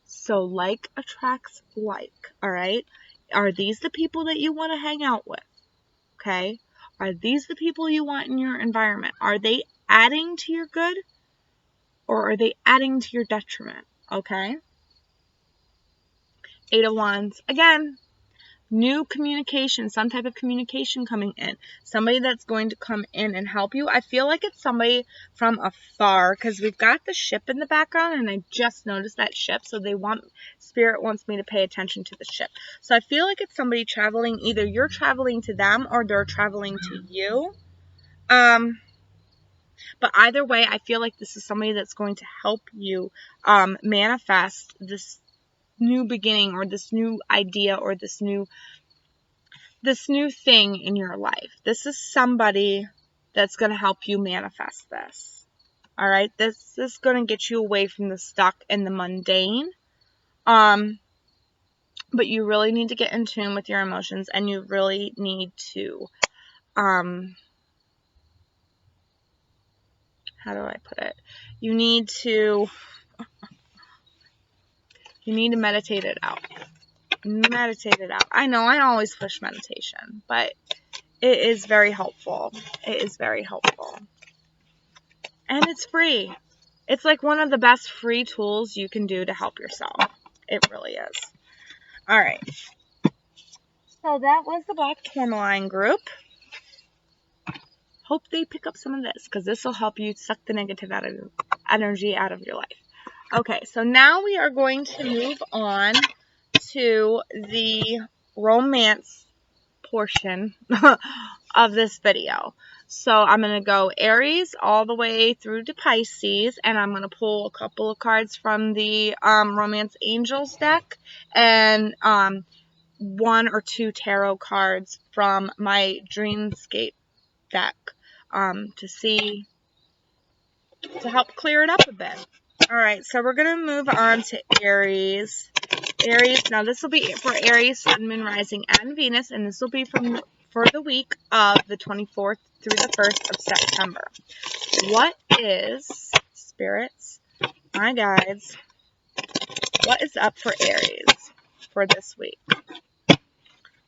A: So like attracts like, all right? Are these the people that you want to hang out with? Okay? Are these the people you want in your environment? Are they adding to your good, or are they adding to your detriment? Okay? 8 of Wands. Again, new communication, some type of communication coming in. Somebody that's going to come in and help you. I feel like it's somebody from afar, because we've got the ship in the background, and I just noticed that ship, so Spirit wants me to pay attention to the ship. So I feel like it's somebody traveling. Either you're traveling to them, or they're traveling to you. But either way, I feel like this is somebody that's going to help you manifest this new beginning, or this new idea, or this new thing in your life. This is somebody that's going to help you manifest this. All right? This is going to get you away from the stuck and the mundane. But you really need to get in tune with your emotions, and you really need to, how do I put it? You need to meditate it out. Meditate it out. I know I always push meditation, but it is very helpful. It is very helpful. And it's free. It's like one of the best free tools you can do to help yourself. It really is. All right. So that was the Black Tourmaline group. Hope they pick up some of this, because this will help you suck the negative energy out of your life. Okay, so now we are going to move on to the romance portion of this video. So I'm going to go Aries all the way through to Pisces, and I'm going to pull a couple of cards from the Romance Angels deck, and 1 or 2 tarot cards from my Dreamscape deck to help clear it up a bit. Alright, so we're going to move on to Aries. Now this will be for Aries, Sun, Moon, Rising, and Venus, and this will be for the week of the 24th through the 1st of September. What is, spirits, my guides, what is up for Aries for this week?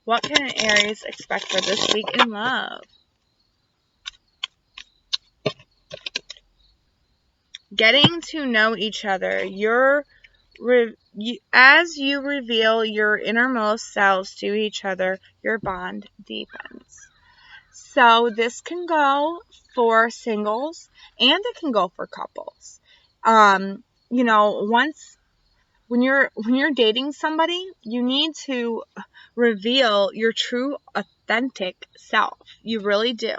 A: What can an Aries expect for this week in love? Getting to know each other. As you reveal your innermost selves to each other, your bond deepens. So this can go for singles, and it can go for couples. You know, when you're dating somebody, you need to reveal your true, authentic self. You really do.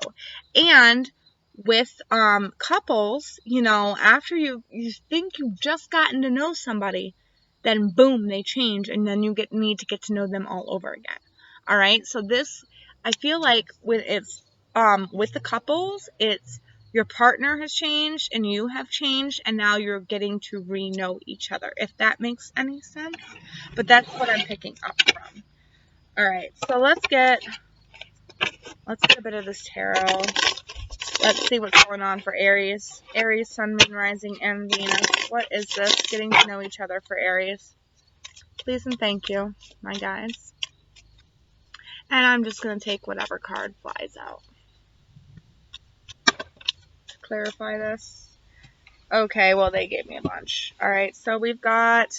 A: And with couples, you know, after you think you've just gotten to know somebody, then boom, they change, and then you need to get to know them all over again. All right, so this, I feel like with the couples, it's your partner has changed and you have changed, and now you're getting to re-know each other, if that makes any sense. But that's what I'm picking up from. All right, so let's get a bit of this tarot. Let's see what's going on for Aries. Aries, Sun, Moon, Rising, and Venus. What is this? Getting to know each other for Aries. Please and thank you, my guys. And I'm just going to take whatever card flies out to clarify this. Okay, well, they gave me a bunch. Alright, so we've got...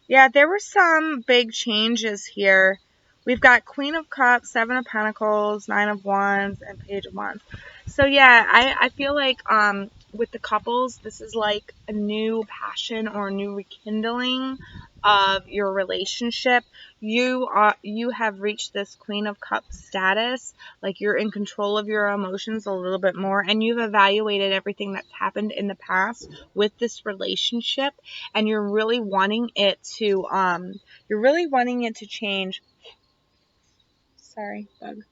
A: Yeah, there were some big changes here. We've got Queen of Cups, 7 of Pentacles, 9 of Wands, and Page of Wands. So yeah, I feel like with the couples, this is like a new passion or a new rekindling of your relationship. You have reached this Queen of Cups status, like you're in control of your emotions a little bit more, and you've evaluated everything that's happened in the past with this relationship, and you're really wanting it to change. Sorry, bug.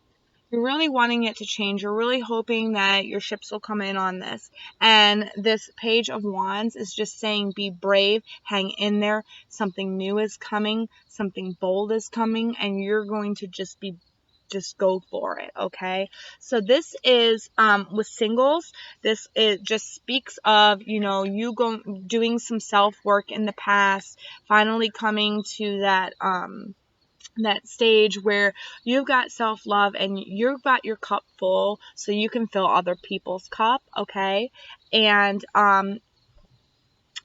A: You're really wanting it to change. You're really hoping that your ships will come in on this. And this Page of Wands is just saying be brave, hang in there. Something new is coming, something bold is coming, and you're going to just go for it, okay? So this is with singles, it just speaks of, you know, you doing some self-work in the past, finally coming to that stage where you've got self-love and you've got your cup full so you can fill other people's cup, okay? And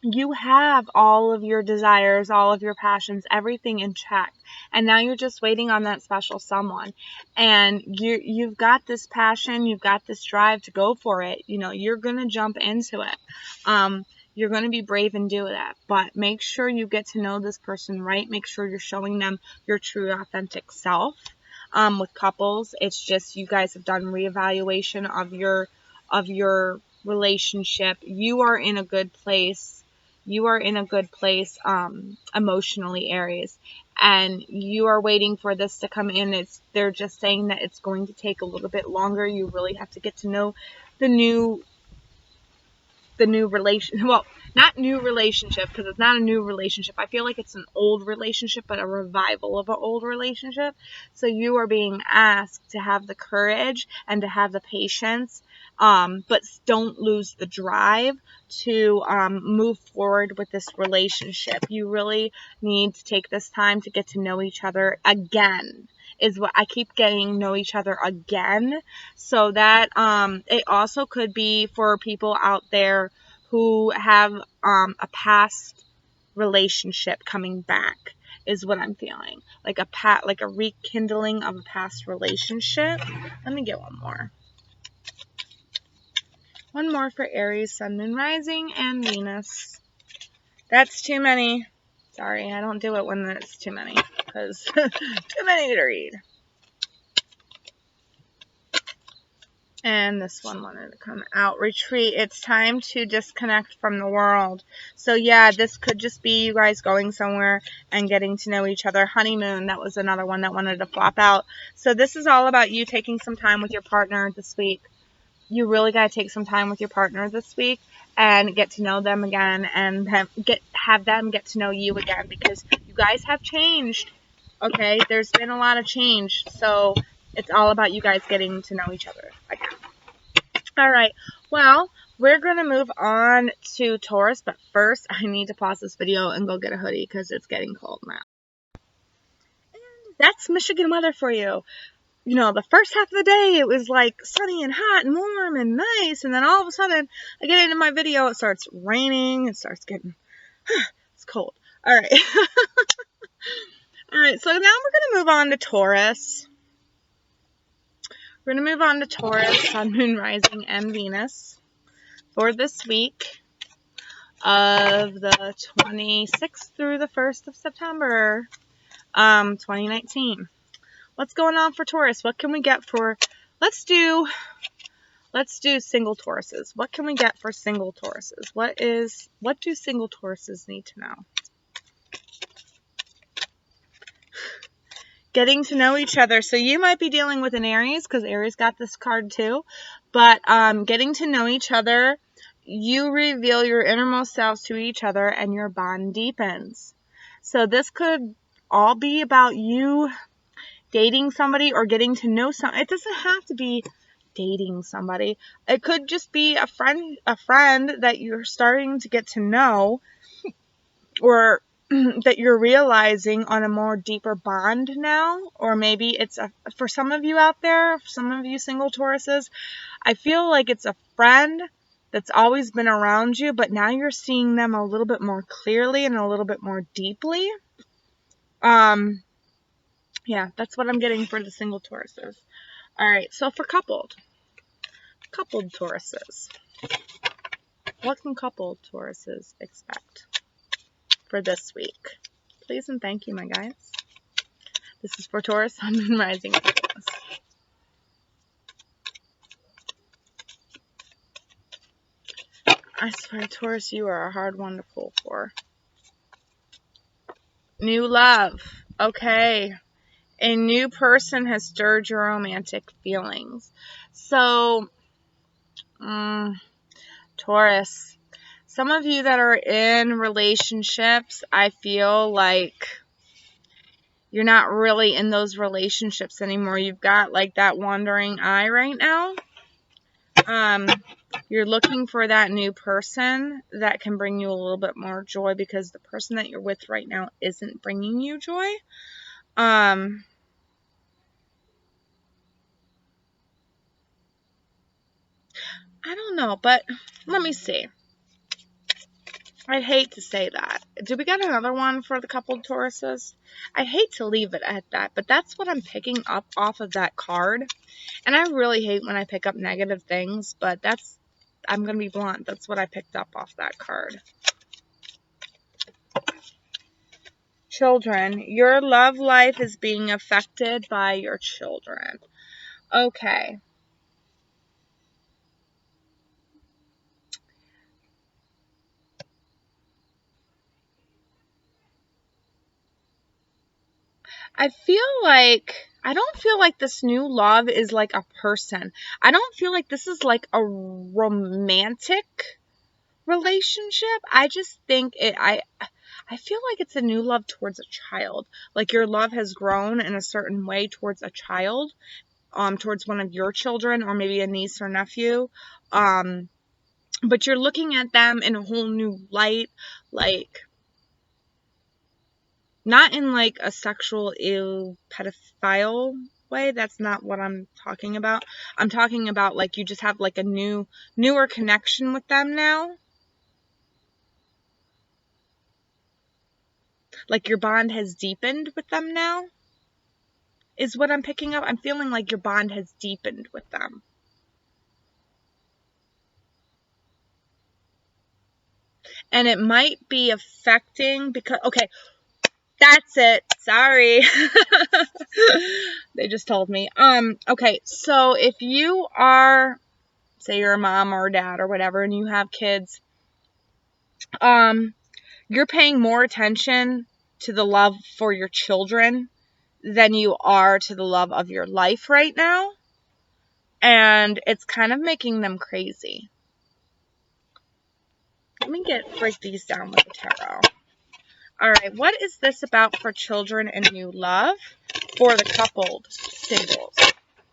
A: you have all of your desires, all of your passions, everything in check. And now you're just waiting on that special someone. And you've got this passion, you've got this drive to go for it. You know, you're going to jump into it. You're going to be brave and do that. But make sure you get to know this person right. Make sure you're showing them your true, authentic self. With couples, it's just you guys have done reevaluation of your relationship. You are in a good place. You are in a good place emotionally, Aries. And you are waiting for this to come in. They're just saying that it's going to take a little bit longer. You really have to get to know the new relation, well, not new relationship, because it's not a new relationship. I feel like it's an old relationship, but a revival of an old relationship. So you are being asked to have the courage and to have the patience, but don't lose the drive to move forward with this relationship. You really need to take this time to get to know each other again. Is what I keep getting, know each other again. So that it also could be for people out there who have a past relationship coming back. is what I'm feeling. Like a rekindling of a past relationship. Let me get one more. One more for Aries, Sun, Moon, Rising, and Venus. That's too many. Sorry, I don't do it when it's too many, because too many to read. And this one wanted to come out. Retreat. It's time to disconnect from the world. So yeah, this could just be you guys going somewhere and getting to know each other. Honeymoon. That was another one that wanted to flop out. So this is all about you taking some time with your partner this week. You really got to take some time with your partner this week and get to know them again, and have them get to know you again, because you guys have changed. Okay, there's been a lot of change, so it's all about you guys getting to know each other again. All right, well, we're going to move on to Taurus, but first I need to pause this video and go get a hoodie because it's getting cold now. And that's Michigan weather for you. You know, the first half of the day, it was like sunny and hot and warm and nice. And then all of a sudden, I get into my video, it starts raining. It starts getting, it's cold. All right. All right, so now we're going to move on to Taurus. We're going to move on to Taurus, Sun, Moon, Rising, and Venus for this week of the 26th through the 1st of September, 2019. What's going on for Taurus? What can we get for, let's do single Tauruses. What can we get for single Tauruses? What do single Tauruses need to know? Getting to know each other. So you might be dealing with an Aries, because Aries got this card too. But getting to know each other, you reveal your innermost selves to each other and your bond deepens. So this could all be about you dating somebody or getting to know somebody. It doesn't have to be dating somebody. It could just be a friend that you're starting to get to know, or that you're realizing on a more deeper bond now. Or maybe it's for some of you out there, some of you single Tauruses, I feel like it's a friend that's always been around you, but now you're seeing them a little bit more clearly and a little bit more deeply. Yeah, that's what I'm getting for the single Tauruses. All right, so for coupled Tauruses, what can coupled Tauruses expect for this week? Please and thank you, my guys. This is for Taurus, Sun, Moon, Rising, and Venus. I swear, Taurus, you are a hard one to pull for. New love. Okay. A new person has stirred your romantic feelings. So, Taurus, some of you that are in relationships, I feel like you're not really in those relationships anymore. You've got like that wandering eye right now. You're looking for that new person that can bring you a little bit more joy, because the person that you're with right now isn't bringing you joy. I don't know, but let me see. I'd hate to say that. Do we got another one for the coupled Tauruses? I'd hate to leave it at that, but that's what I'm picking up off of that card. And I really hate when I pick up negative things, but I'm going to be blunt. That's what I picked up off that card. Children. Your love life is being affected by your children. Okay. I don't feel like this new love is like a person. I don't feel like this is like a romantic relationship. I just think I feel like it's a new love towards a child. Like your love has grown in a certain way towards a child, towards one of your children, or maybe a niece or nephew. But you're looking at them in a whole new light, like not in like a sexual pedophile way. That's not what I'm talking about. I'm talking about like you just have like a newer connection with them now. Like your bond has deepened with them now, is what I'm picking up. I'm feeling like your bond has deepened with them. And it might be affecting because, okay, that's it. Sorry. They just told me. Okay, so if you are, say you're a mom or a dad or whatever, and you have kids, you're paying more attention to the love for your children than you are to the love of your life right now. And it's kind of making them crazy. Let me break these down with the tarot. All right, what is this about for children and new love for the coupled singles?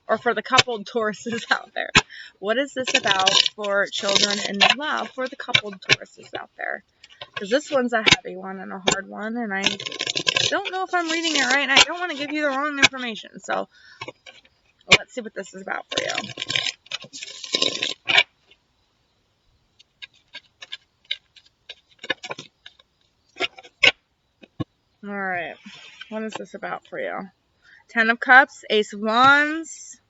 A: Or for the coupled Tauruses out there? What is this about for children and new love for the coupled Tauruses out there? Because this one's a heavy one and a hard one, and I don't know if I'm reading it right, and I don't want to give you the wrong information. So let's see what this is about for you. All right, what is this about for you? Ten of Cups, Ace of Wands,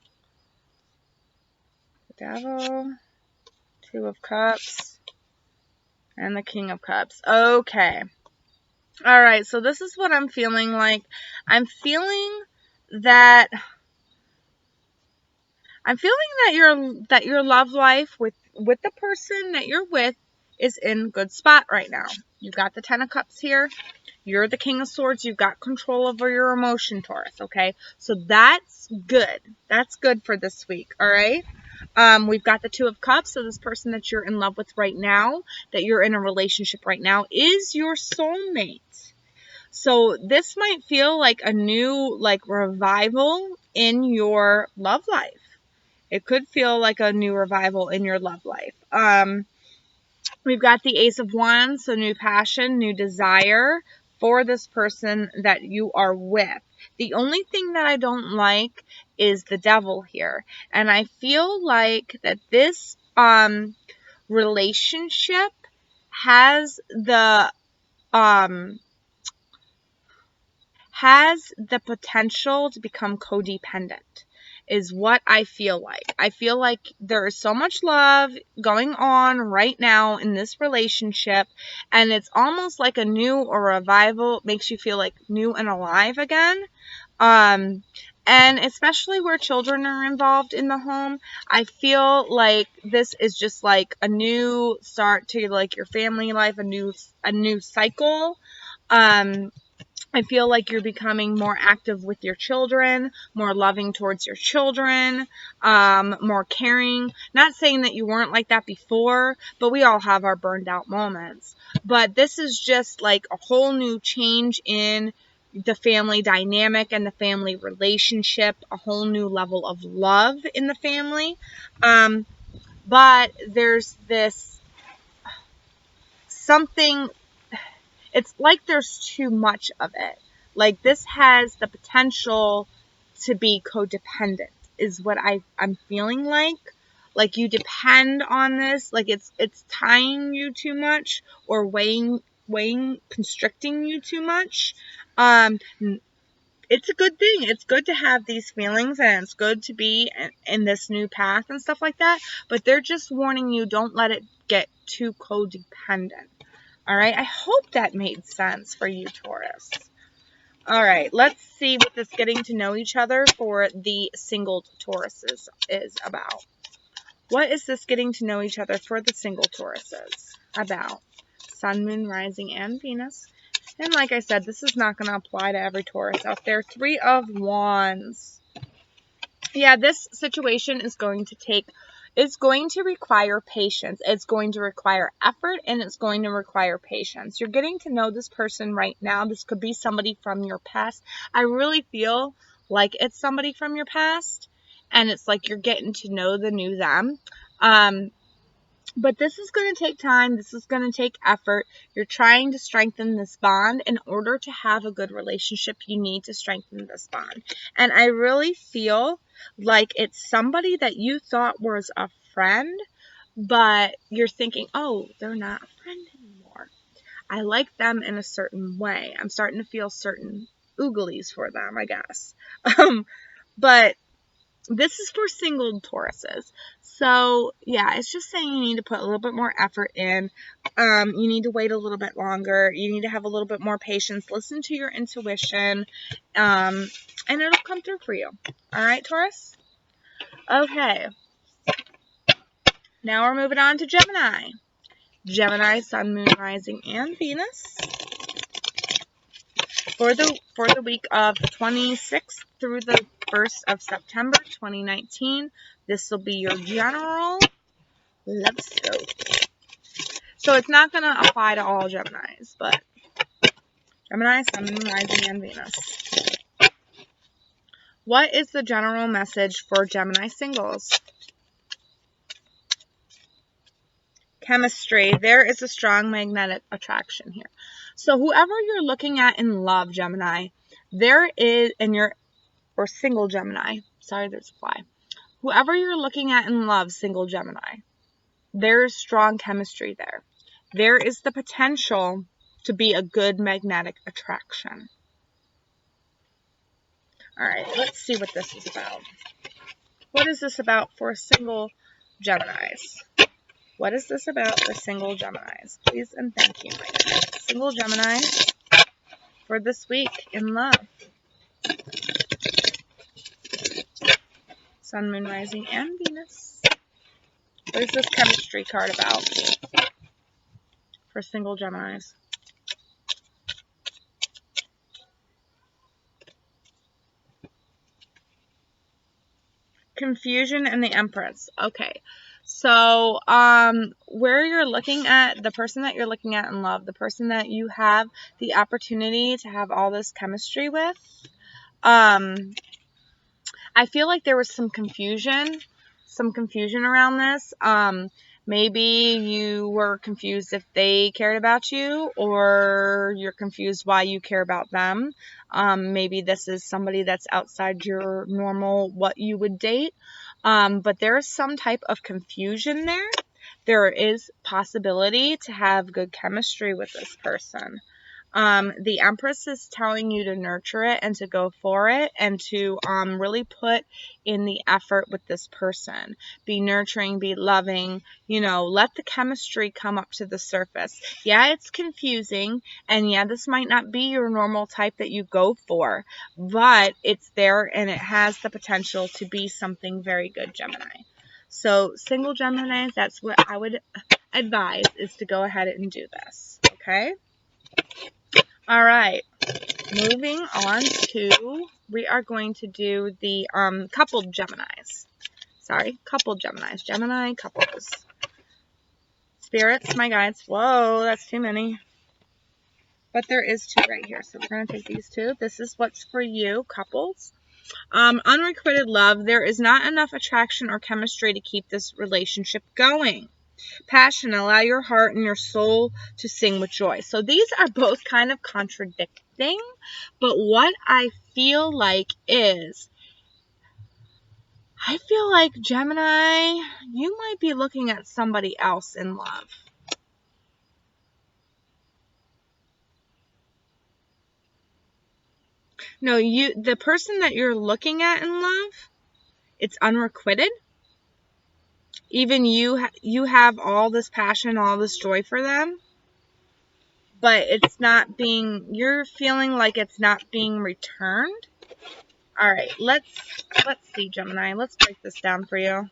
A: the Devil, Two of Cups, and the King of Cups. Okay. All right, so this is what I'm feeling like. I'm feeling that your love life with the person that you're with is in good spot right now. You've got the Ten of Cups here. You're the King of Swords. You've got control over your emotion, Taurus, okay? So that's good. That's good for this week, all right? We've got the Two of Cups. So this person that you're in love with right now, that you're in a relationship right now, is your soulmate. So this might feel like a new, revival in your love life. It could feel like a new revival in your love life. We've got the Ace of Wands, so new passion, new desire for this person that you are with. The only thing that I don't like is the Devil here. And I feel like that this relationship has the potential to become codependent, is what I feel like. I feel like there is so much love going on right now in this relationship, and it's almost like a new or revival. It makes you feel like new and alive again. And especially where children are involved in the home, I feel like this is just like a new start to like your family life, a new cycle. I feel like you're becoming more active with your children, more loving towards your children, more caring. Not saying that you weren't like that before, but we all have our burned out moments. But this is just like a whole new change in the family dynamic and the family relationship, a whole new level of love in the family. But there's this something. It's like there's too much of it. Like this has the potential to be codependent is what I'm feeling like. Like you depend on this. Like it's tying you too much or weighing, constricting you too much. It's a good thing. It's good to have these feelings and it's good to be in this new path and stuff like that. But they're just warning you, don't let it get too codependent. All right, I hope that made sense for you, Taurus. All right, let's see what this getting to know each other for the single Tauruses is about. What is this getting to know each other for the single Tauruses about? Sun, Moon, Rising, and Venus. And like I said, this is not going to apply to every Taurus out there. Three of Wands. Yeah, this situation is going to require patience. It's going to require effort, and it's going to require patience. You're getting to know this person right now. This could be somebody from your past. I really feel like it's somebody from your past, and it's like you're getting to know the new them. But this is going to take time. This is going to take effort. You're trying to strengthen this bond. In order to have a good relationship, you need to strengthen this bond. And I really feel like it's somebody that you thought was a friend, but you're thinking, oh, they're not a friend anymore. I like them in a certain way. I'm starting to feel certain ooglies for them, I guess. But this is for single Tauruses. So, yeah, it's just saying you need to put a little bit more effort in. You need to wait a little bit longer. You need to have a little bit more patience. Listen to your intuition. And it'll come through for you. All right, Taurus? Okay. Now we're moving on to Gemini. Gemini, Sun, Moon, Rising, and Venus. For the week of the 26th through the 1st of September 2019. This will be your general love scope. So it's not going to apply to all Geminis, but Gemini, Sun, Moon, Rising, and Venus. What is the general message for Gemini singles? Chemistry. There is a strong magnetic attraction here. So whoever you're looking at in love, Gemini, there is, or single Gemini. Sorry, there's a fly. Whoever you're looking at in love, single Gemini, there's strong chemistry there. There is the potential to be a good magnetic attraction. All right, let's see what this is about. What is this about for single Geminis? What is this about for single Geminis? Please and thank you, my guys. Single Geminis for this week in love. Sun, Moon, Rising, and Venus. What is this chemistry card about for single Geminis? Confusion and the Empress. Okay. So, where you're looking at, the person that you're looking at in love, the person that you have the opportunity to have all this chemistry with, I feel like there was some confusion around this. Maybe you were confused if they cared about you, or you're confused why you care about them. Maybe this is somebody that's outside your normal, what you would date. But there is some type of confusion there. There is possibility to have good chemistry with this person. The Empress is telling you to nurture it and to go for it and to really put in the effort with this person. Be nurturing, be loving, let the chemistry come up to the surface. Yeah, it's confusing, and yeah, this might not be your normal type that you go for, but it's there and it has the potential to be something very good, Gemini. So, single Geminis, that's what I would advise, is to go ahead and do this, okay? All right, moving on to, we are going to do the coupled Geminis. Sorry, coupled Geminis. Gemini couples. Spirits, my guides. Whoa, that's too many. But there is two right here, so we're going to take these two. This is what's for you, couples. Unrequited love. There is not enough attraction or chemistry to keep this relationship going. Passion, allow your heart and your soul to sing with joy. So these are both kind of contradicting, but what I feel like is, I feel like, Gemini, you might be looking at somebody else in love. No, the person that you're looking at in love, it's unrequited. Even you have all this passion, all this joy for them, but it's not being, you're feeling like it's not being returned. All right, let's see, Gemini. Let's break this down for you.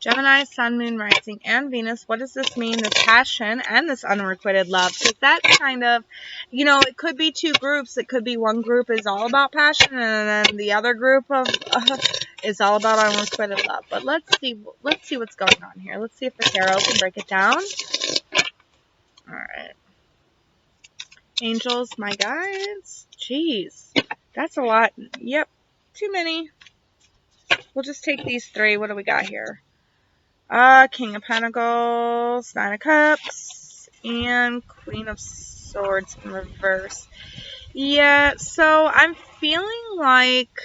A: Gemini, Sun, Moon, Rising, and Venus. What does this mean? This passion and this unrequited love. Because that's kind of, it could be two groups. It could be one group is all about passion, and then the other group of is all about unrequited love. But let's see what's going on here. Let's see if the tarot can break it down. All right. Angels, my guides. Jeez, that's a lot. Yep, too many. We'll just take these three. What do we got here? King of Pentacles, Nine of Cups, and Queen of Swords in reverse. Yeah, so I'm feeling like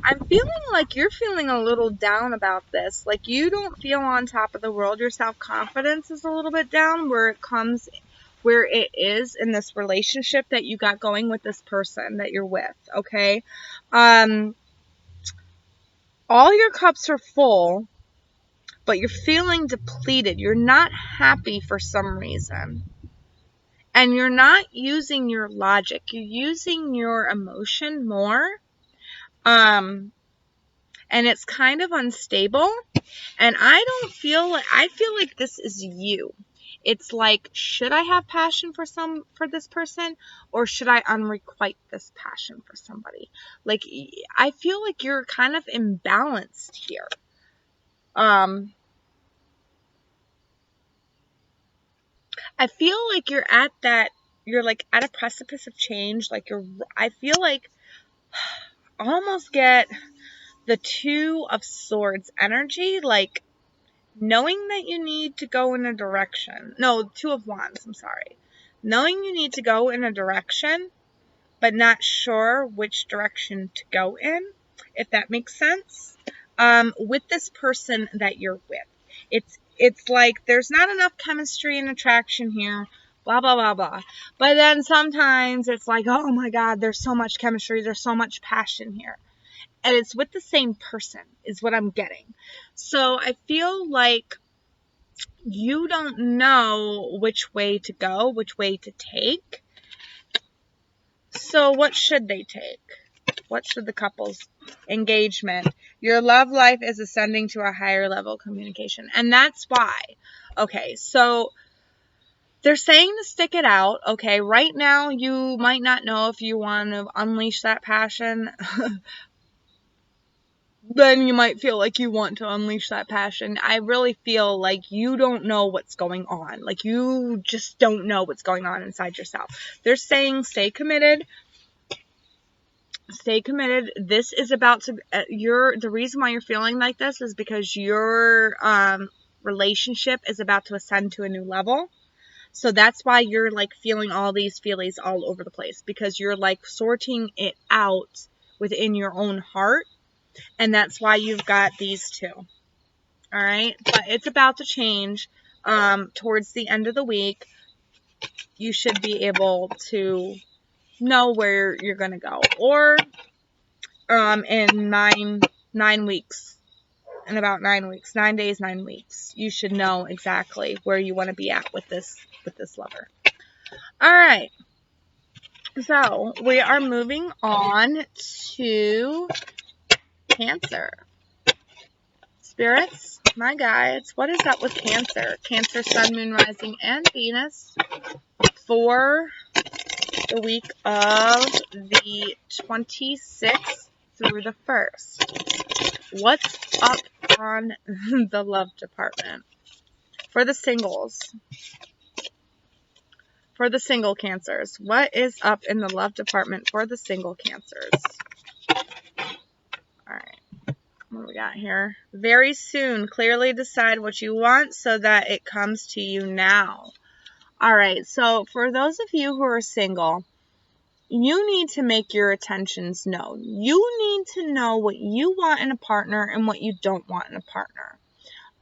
A: I'm feeling like you're feeling a little down about this. Like you don't feel on top of the world. Your self-confidence is a little bit down where it is in this relationship that you got going with this person that you're with, okay? All your cups are full, but you're feeling depleted. You're not happy for some reason. And you're not using your logic. You're using your emotion more. And it's kind of unstable. And I feel like this is you. It's like, should I have passion for this person, or should I unrequite this passion for somebody? Like, I feel like you're kind of imbalanced here. I feel like you're like at a precipice of change. Like I feel like I almost get the Two of Swords energy, like knowing that you need to go in a direction. No, Two of Wands, I'm sorry. Knowing you need to go in a direction, but not sure which direction to go in, if that makes sense. With this person that you're with. It's like there's not enough chemistry and attraction here, blah, blah, blah, blah. But then sometimes it's like, oh my God, there's so much chemistry, there's so much passion here. And it's with the same person, is what I'm getting. So I feel like you don't know which way to go, which way to take. So what should they take? What should the couple's engagement? Your love life is ascending to a higher level of communication. And that's why. Okay, so they're saying to stick it out. Okay, right now you might not know if you want to unleash that passion. Then you might feel like you want to unleash that passion. I really feel like you don't know what's going on. Like you just don't know what's going on inside yourself. They're saying stay committed. Stay committed. This is about to, the reason why you're feeling like this is because your relationship is about to ascend to a new level. So that's why you're like feeling all these feelings all over the place, because you're like sorting it out within your own heart. And that's why you've got these two. All right. But it's about to change towards the end of the week. You should be able to know where you're going to go. Or in 9 weeks. In about 9 weeks. 9 days, 9 weeks. You should know exactly where you want to be at with this lover. All right. So we are moving on to Cancer. Spirits, my guides, what is up with Cancer? Cancer, Sun, Moon, Rising, and Venus for the week of the 26th through the 1st. What's up on the love department? For the singles. For the single Cancers. What is up in the love department for the single Cancers? Alright. What do we got here? Very soon. Clearly decide what you want so that it comes to you now. Alright, so for those of you who are single, you need to make your intentions known. You need to know what you want in a partner and what you don't want in a partner.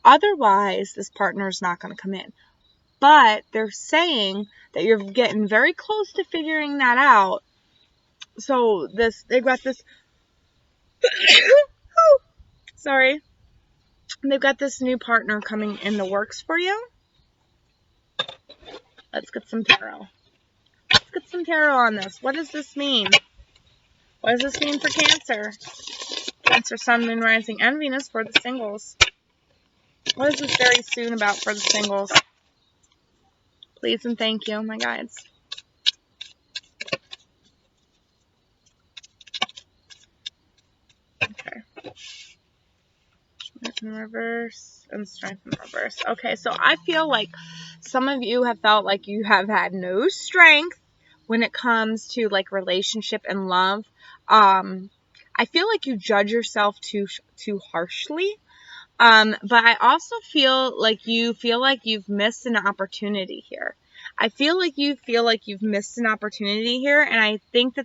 A: Otherwise, this partner is not going to come in. But they're saying that you're getting very close to figuring that out. So they've got this... Sorry. They've got this new partner coming in the works for you. Let's get some tarot. Let's get some tarot on this. What does this mean? What does this mean for Cancer? Cancer, Sun, Moon, Rising, and Venus for the singles. What is this very soon about for the singles? Please and thank you, my guides. Okay. Strength in reverse and strength in reverse. Okay, so I feel like some of you have felt like you have had no strength when it comes to like relationship and love. I feel like you judge yourself too harshly. But I also feel like you've missed an opportunity here. I feel like you've missed an opportunity here, and I think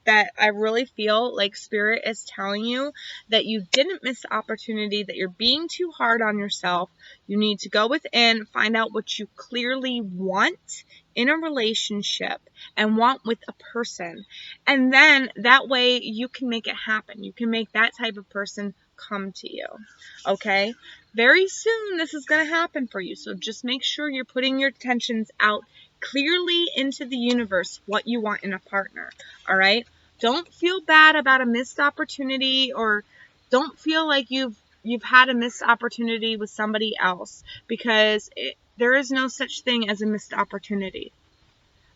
A: that I really feel like Spirit is telling you that you didn't miss the opportunity, that you're being too hard on yourself. You need to go within, find out what you clearly want in a relationship and want with a person. And then that way you can make it happen. You can make that type of person come to you. Okay? Very soon this is going to happen for you. So just make sure you're putting your intentions out clearly into the universe, what you want in a partner. All right? Don't feel bad about a missed opportunity, or don't feel like you've had a missed opportunity with somebody else, because there is no such thing as a missed opportunity.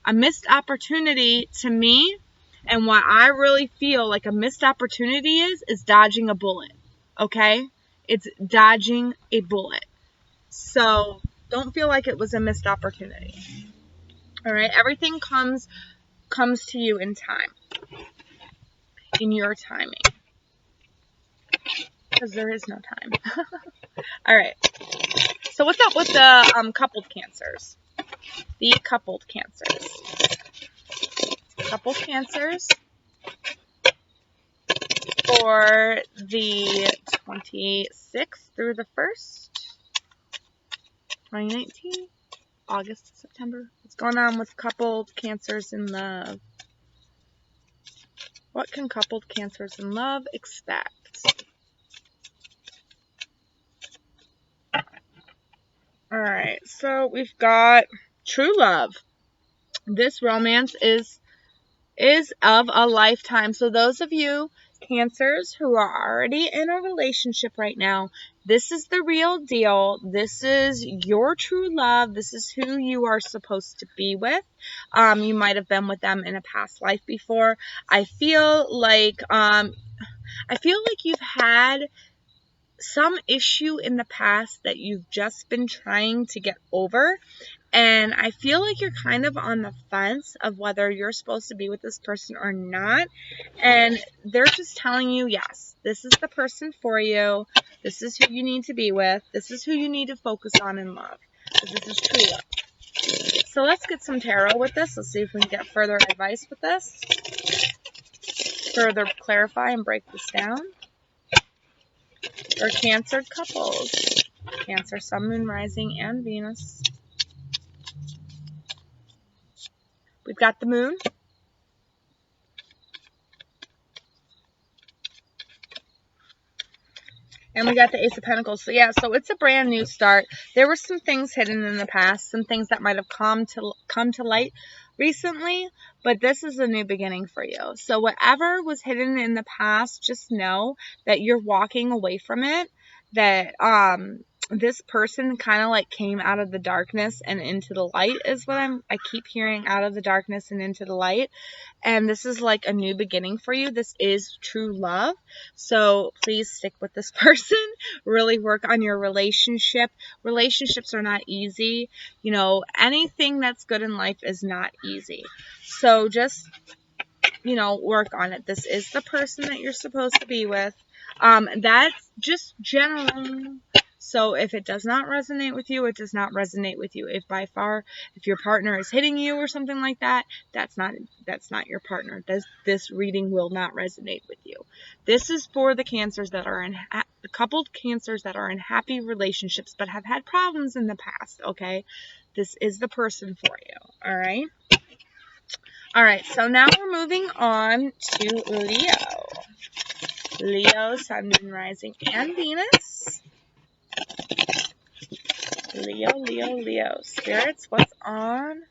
A: A missed opportunity to me, and what I really feel like a missed opportunity is dodging a bullet. Okay? It's dodging a bullet. So don't feel like it was a missed opportunity. All right? Everything comes to you in time. In your timing. Because there is no time. All right. So what's up with the coupled Cancers? The coupled Cancers. Coupled Cancers for the 26th through the 1st, 2019, August to September. What's going on with coupled Cancers in love? What can coupled Cancers in love expect? Alright, so we've got true love. This romance is of a lifetime. So those of you Cancers who are already in a relationship right now, this is the real deal. This is your true love. This is who you are supposed to be with. You might have been with them in a past life before. I feel like you've had some issue in the past that you've just been trying to get over. And I feel like you're kind of on the fence of whether you're supposed to be with this person or not. And they're just telling you, yes, this is the person for you. This is who you need to be with. This is who you need to focus on in love. This is true love. So let's get some tarot with this. Let's see if we can get further advice with this. Further clarify and break this down. For Cancer couples. Cancer, Sun, Moon, Rising, and Venus. We've got the Moon. And we got the Ace of Pentacles. So yeah, so it's a brand new start. There were some things hidden in the past, some things that might have come to light recently, but this is a new beginning for you. So whatever was hidden in the past, just know that you're walking away from it. That this person kind of like came out of the darkness and into the light is what I keep hearing, out of the darkness and into the light. And this is like a new beginning for you. This is true love. So please stick with this person. Really work on your relationship. Relationships are not easy. You know, anything that's good in life is not easy. So just, you know, work on it. This is the person that you're supposed to be with. That's just general. So if it does not resonate with you, it does not resonate with you. If your partner is hitting you or something like that, that's not your partner. This reading will not resonate with you. This is for the Cancers that are in coupled Cancers that are in happy relationships but have had problems in the past. Okay, this is the person for you. All right. All right. So now we're moving on to Leo. Leo, Sun, Moon, Rising, and Venus. Leo. Spirits, what's on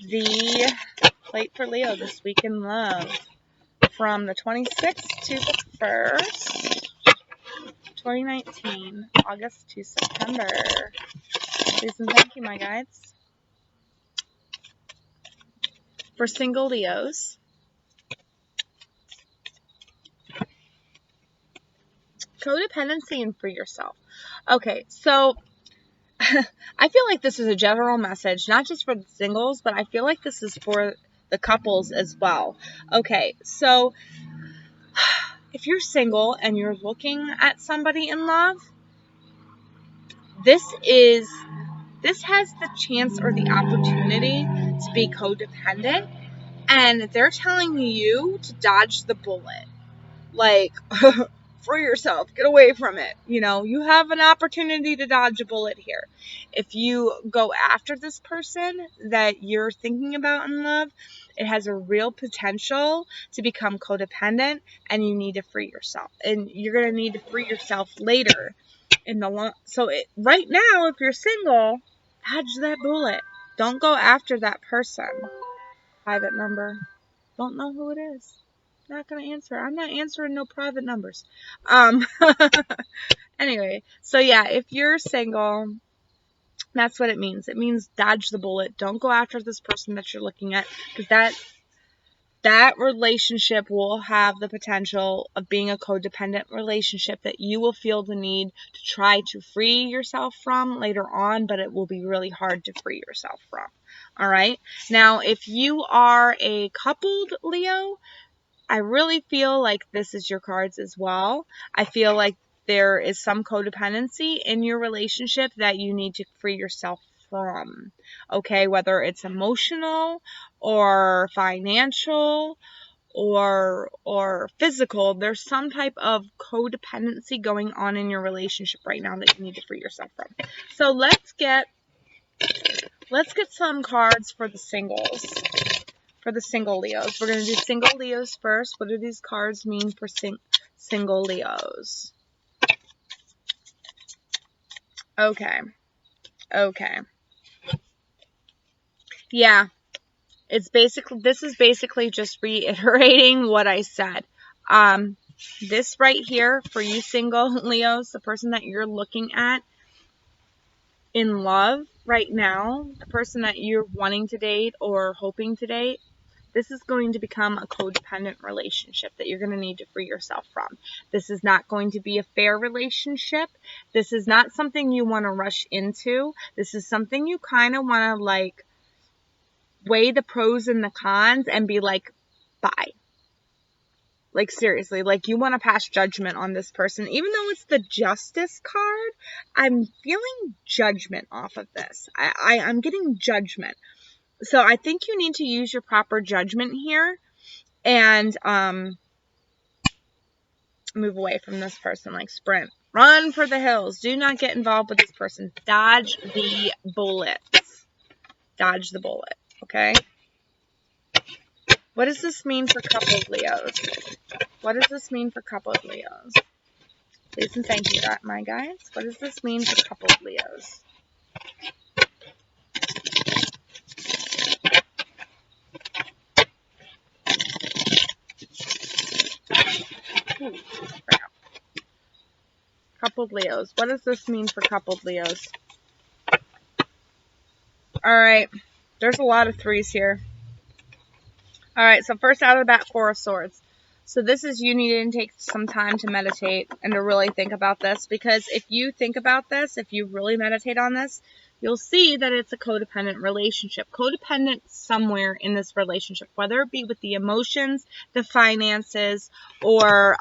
A: the plate for Leo this week in love? From the 26th to the 1st, 2019, August to September. Please and thank you, my guides. For single Leos, codependency and free yourself. Okay, so I feel like this is a general message, not just for the singles, but I feel like this is for the couples as well. Okay, so if you're single and you're looking at somebody in love, this has the chance or the opportunity to be codependent. And they're telling you to dodge the bullet. Like, free yourself, get away from it. You know, you have an opportunity to dodge a bullet here. If you go after this person that you're thinking about in love, it has a real potential to become codependent, and you need to free yourself. And you're going to need to free yourself later in the long. So right now, if you're single, dodge that bullet. Don't go after that person. Private number. Don't know who it is. Not gonna answer. I'm not answering no private numbers. Anyway, so yeah, if you're single, that's what it means. It means dodge the bullet. Don't go after this person that you're looking at, because that relationship will have the potential of being a codependent relationship that you will feel the need to try to free yourself from later on, but it will be really hard to free yourself from. All right. Now, if you are a coupled Leo, I really feel like this is your cards as well. I feel like there is some codependency in your relationship that you need to free yourself from. Okay, whether it's emotional or financial or physical, there's some type of codependency going on in your relationship right now that you need to free yourself from. So let's get some cards for the singles. For the single Leos. We're going to do single Leos first. What do these cards mean for single Leos? Okay. Yeah. This is basically just reiterating what I said. This right here, for you single Leos, the person that you're looking at in love right now, the person that you're wanting to date or hoping to date, this is going to become a codependent relationship that you're going to need to free yourself from. This is not going to be a fair relationship. This is not something you want to rush into. This is something you kind of want to like weigh the pros and the cons and be like, bye. Like seriously, like you want to pass judgment on this person. Even though it's the Justice card, I'm feeling judgment off of this. I'm getting judgment. So I think you need to use your proper judgment here and move away from this person, like sprint. Run for the hills. Do not get involved with this person. Dodge the bullets. Dodge the bullet, okay? What does this mean for coupled Leos? What does this mean for coupled Leos? Please and thank you, my guys. What does this mean for coupled Leos? Ooh, crap. Coupled Leos. What does this mean for coupled Leos? Alright. There's a lot of threes here. Alright, so first out of the bat, Four of Swords. So this is you needing to take some time to meditate and to really think about this. Because if you think about this, if you really meditate on this, you'll see that it's a codependent relationship. Codependent somewhere in this relationship, whether it be with the emotions, the finances, or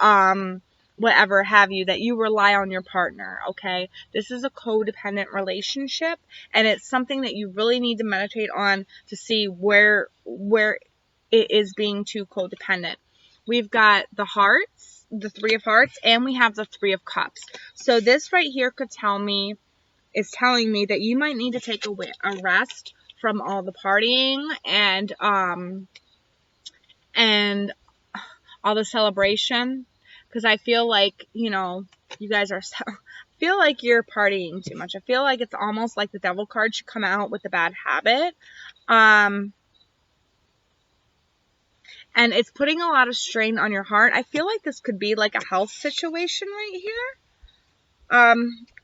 A: whatever have you, that you rely on your partner, okay? This is a codependent relationship, and it's something that you really need to meditate on to see where it is being too codependent. We've got the hearts, the Three of Hearts, and we have the Three of Cups. So this right here is telling me that you might need to take a rest from all the partying and all the celebration, because I feel like, you know, you guys are feel like you're partying too much. I feel like it's almost like the Devil card should come out with a bad habit. And it's putting a lot of strain on your heart. I feel like this could be like a health situation right here.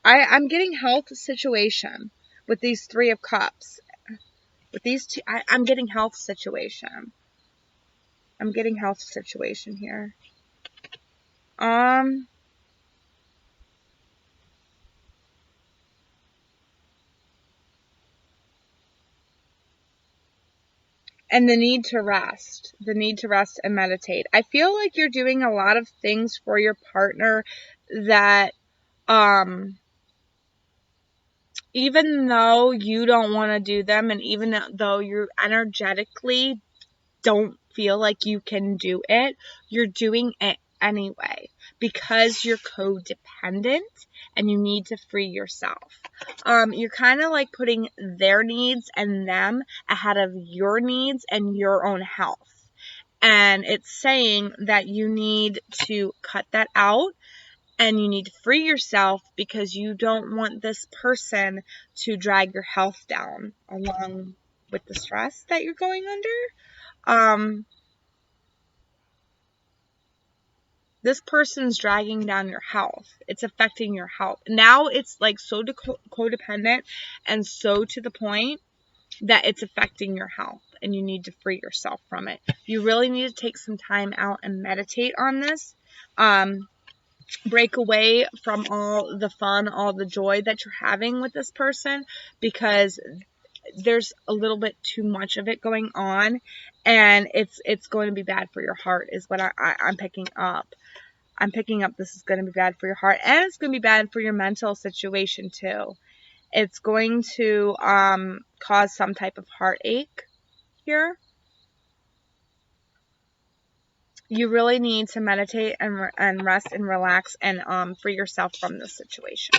A: I'm getting health situation with these Three of Cups. With these two, I'm getting health situation. I'm getting health situation here. And the need to rest and meditate. I feel like you're doing a lot of things for your partner that, even though you don't want to do them, and even though you're energetically don't feel like you can do it, you're doing it anyway because you're codependent and you need to free yourself. You're kind of like putting their needs and them ahead of your needs and your own health. And it's saying that you need to cut that out and you need to free yourself because you don't want this person to drag your health down along with the stress that you're going under. This person's dragging down your health. It's affecting your health. Now it's like so codependent and so to the point that it's affecting your health and you need to free yourself from it. You really need to take some time out and meditate on this. Break away from all the fun, all the joy that you're having with this person because there's a little bit too much of it going on and it's going to be bad for your heart is what I'm picking up. I'm picking up this is going to be bad for your heart and it's going to be bad for your mental situation too. It's going to cause some type of heartache here. You really need to meditate and rest and relax and free yourself from this situation.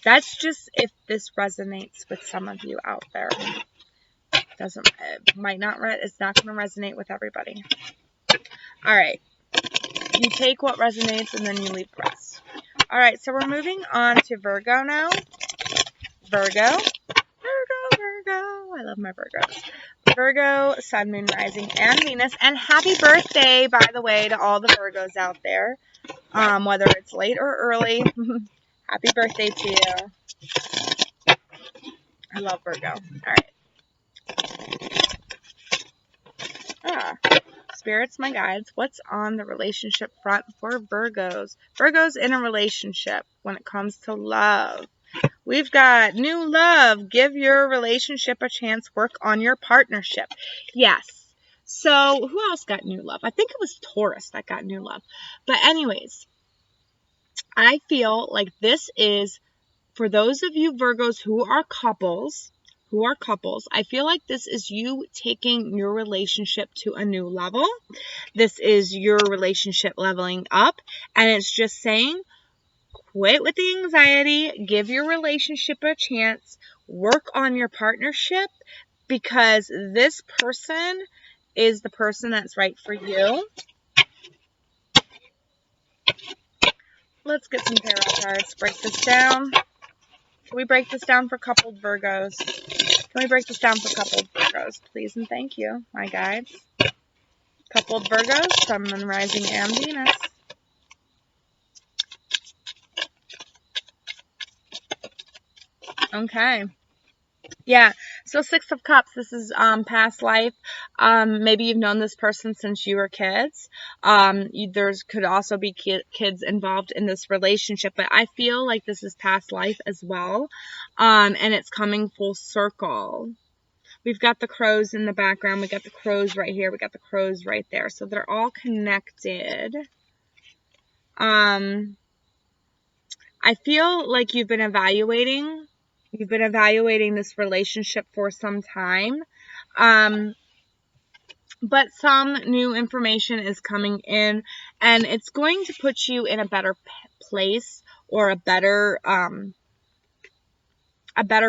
A: That's just if this resonates with some of you out there. It's not going to resonate with everybody. All right. You take what resonates and then you leave the rest. All right. So we're moving on to Virgo now. Virgo. I love my Virgos. Virgo, Sun, Moon, Rising, and Venus. And happy birthday, by the way, to all the Virgos out there. Whether it's late or early. Happy birthday to you. I love Virgo. All right. Spirits, my guides, what's on the relationship front for Virgos? Virgos in a relationship when it comes to love. We've got new love. Give your relationship a chance. Work on your partnership. Yes. So who else got new love? I think it was Taurus that got new love. But anyways, I feel like this is for those of you Virgos who are couples, I feel like this is you taking your relationship to a new level. This is your relationship leveling up. And it's just saying, quit with the anxiety, give your relationship a chance, work on your partnership because this person is the person that's right for you. Let's get some tarot cards, break this down. Can we break this down for coupled Virgos? Can we break this down for coupled Virgos, please and thank you, my guides. Coupled Virgos, Sun, Moon, Rising, and Venus. Okay. Yeah, so Six of Cups, this is past life. Maybe you've known this person since you were kids. There's could also be kids involved in this relationship, but I feel like this is past life as well, and it's coming full circle. We've got the crows in the background. We got the crows right here. We got the crows right there. So they're all connected. I feel like you've been evaluating this relationship for some time. But some new information is coming in and it's going to put you in a better place or a better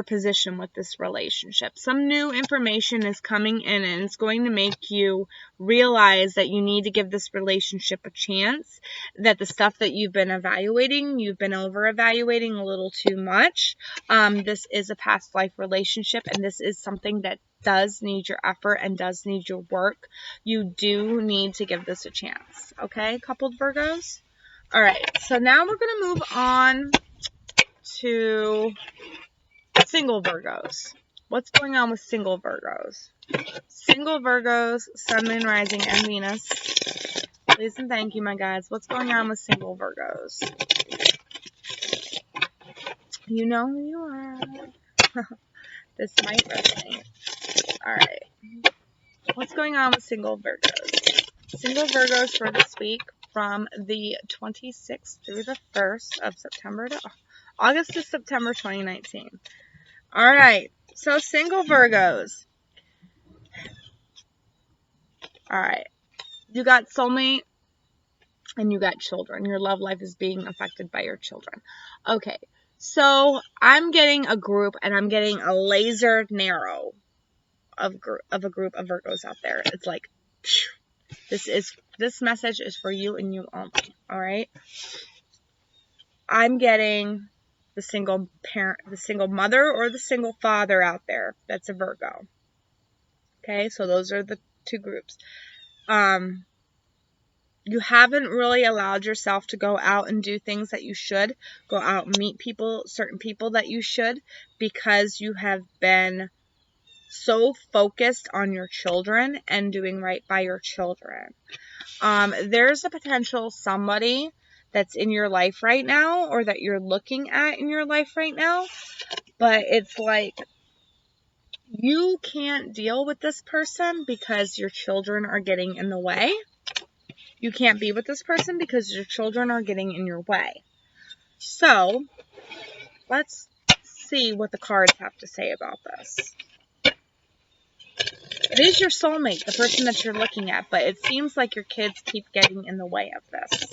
A: position with this relationship. Some new information is coming in and it's going to make you realize that you need to give this relationship a chance, that the stuff that you've been evaluating, you've been over-evaluating a little too much. This is a past life relationship and this is something that does need your effort and does need your work. You do need to give this a chance. Okay, coupled Virgos? All right, so now we're going to move on to single Virgos. What's going on with single Virgos? Single Virgos, Sun, Moon, Rising, and Venus. Please and thank you, my guys. What's going on with single Virgos? You know who you are. This might resonate. Alright. What's going on with single Virgos? Single Virgos for this week from the 26th through the 1st of September to August to September 2019. Alright, so single Virgos. All right. You got soulmate and you got children. Your love life is being affected by your children. Okay. So I'm getting a group, and I'm getting a laser narrow of a group of Virgos out there. It's like, this message is for you and you only. All right. I'm getting the single parent, the single mother, or the single father out there. That's a Virgo. Okay. So those are the two groups. You haven't really allowed yourself to go out and do things that you should. Go out and meet people, certain people that you should, because you have been so focused on your children and doing right by your children. There's a potential somebody that's in your life right now, or that you're looking at in your life right now, but it's like you can't deal with this person because your children are getting in the way. You can't be with this person because your children are getting in your way. So, let's see what the cards have to say about this. It is your soulmate, the person that you're looking at, but it seems like your kids keep getting in the way of this.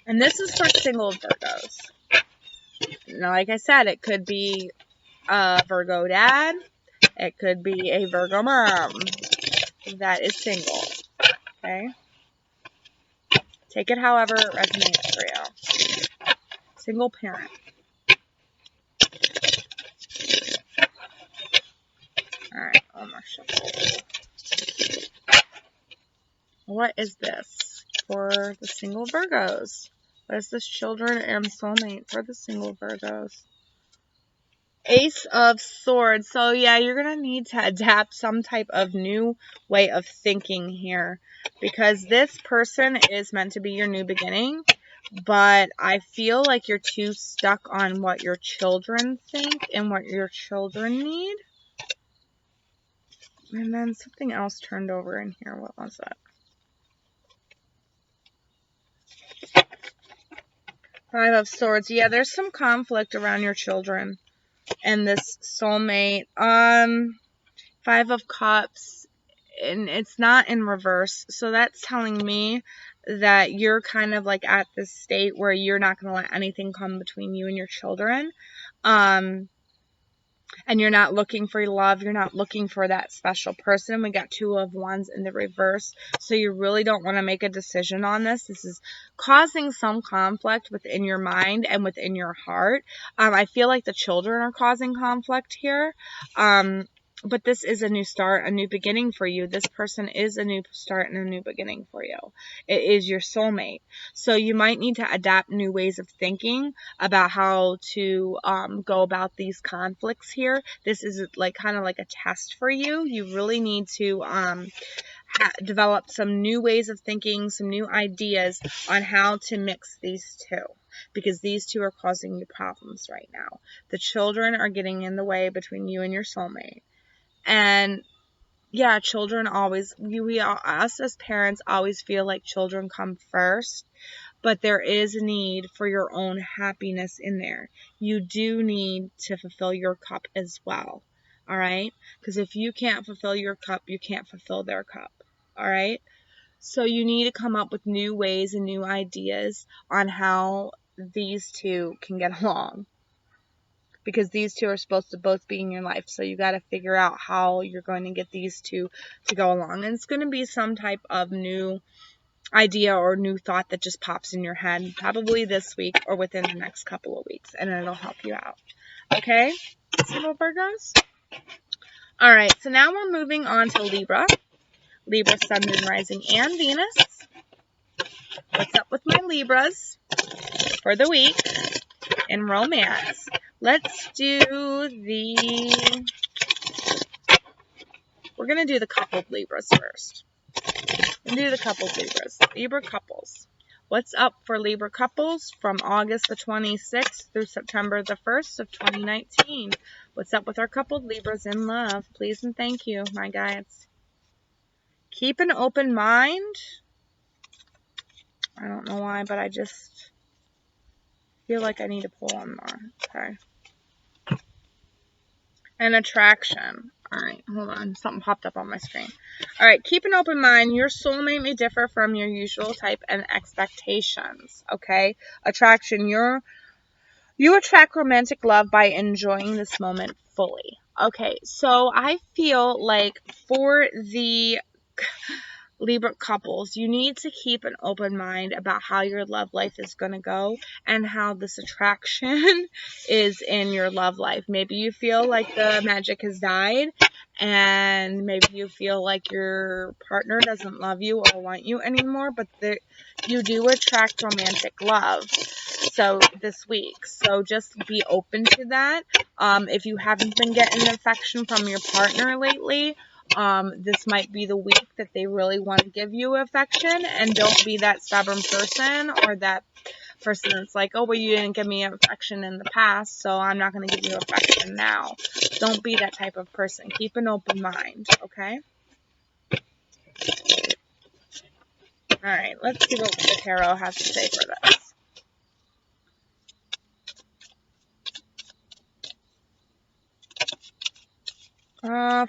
A: And this is for single Virgos. Now, like I said, it could be a Virgo dad. It could be a Virgo mom that is single. Okay? Take it however it resonates for you. Single parent. Alright, one more shuffle. What is this for the single Virgos? What is this children and soulmate for the single Virgos? Ace of Swords. So yeah, you're going to need to adapt some type of new way of thinking here, because this person is meant to be your new beginning, but I feel like you're too stuck on what your children think and what your children need. And then something else turned over in here. What was that? Five of Swords. Yeah, there's some conflict around your children and this soulmate. Five of Cups, and it's not in reverse. So that's telling me that you're kind of like at this state where you're not going to let anything come between you and your children. And you're not looking for love. You're not looking for that special person. We got Two of Wands in the reverse. So you really don't want to make a decision on this. This is causing some conflict within your mind and within your heart. I feel like the children are causing conflict here. But this is a new start, a new beginning for you. This person is a new start and a new beginning for you. It is your soulmate. So you might need to adapt new ways of thinking about how to go about these conflicts here. This is like kind of like a test for you. You really need to develop some new ways of thinking, some new ideas on how to mix these two, because these two are causing you problems right now. The children are getting in the way between you and your soulmate. And yeah, children always, us as parents always feel like children come first, but there is a need for your own happiness in there. You do need to fulfill your cup as well. All right? Because if you can't fulfill your cup, you can't fulfill their cup. All right? So you need to come up with new ways and new ideas on how these two can get along. Because these two are supposed to both be in your life. So you got to figure out how you're going to get these two to go along. And it's going to be some type of new idea or new thought that just pops in your head, probably this week or within the next couple of weeks. And it'll help you out. Okay? Single Virgos? Alright, so now we're moving on to Libra. Libra, Sun, Moon, Rising, and Venus. What's up with my Libras for the week in romance? Let's do we're going to do the coupled Libras first. We'll do the coupled Libras. Libra couples. What's up for Libra couples from August the 26th through September the 1st of 2019? What's up with our coupled Libras in love? Please and thank you, my guides. Keep an open mind. I don't know why, but I just feel like I need to pull one more. Okay. And attraction. Alright, hold on. Something popped up on my screen. Alright, keep an open mind. Your soulmate may differ from your usual type and expectations. Okay? Attraction. You attract romantic love by enjoying this moment fully. Okay, so I feel like for the Libra couples, you need to keep an open mind about how your love life is going to go and how this attraction is in your love life. Maybe you feel like the magic has died, and maybe you feel like your partner doesn't love you or want you anymore, but you do attract romantic love this week. So just be open to that. If you haven't been getting affection from your partner lately, this might be the week that they really want to give you affection, and don't be that stubborn person or that person that's like, oh, well, you didn't give me affection in the past, so I'm not going to give you affection now. Don't be that type of person. Keep an open mind, okay? Alright, let's see what the tarot has to say for this.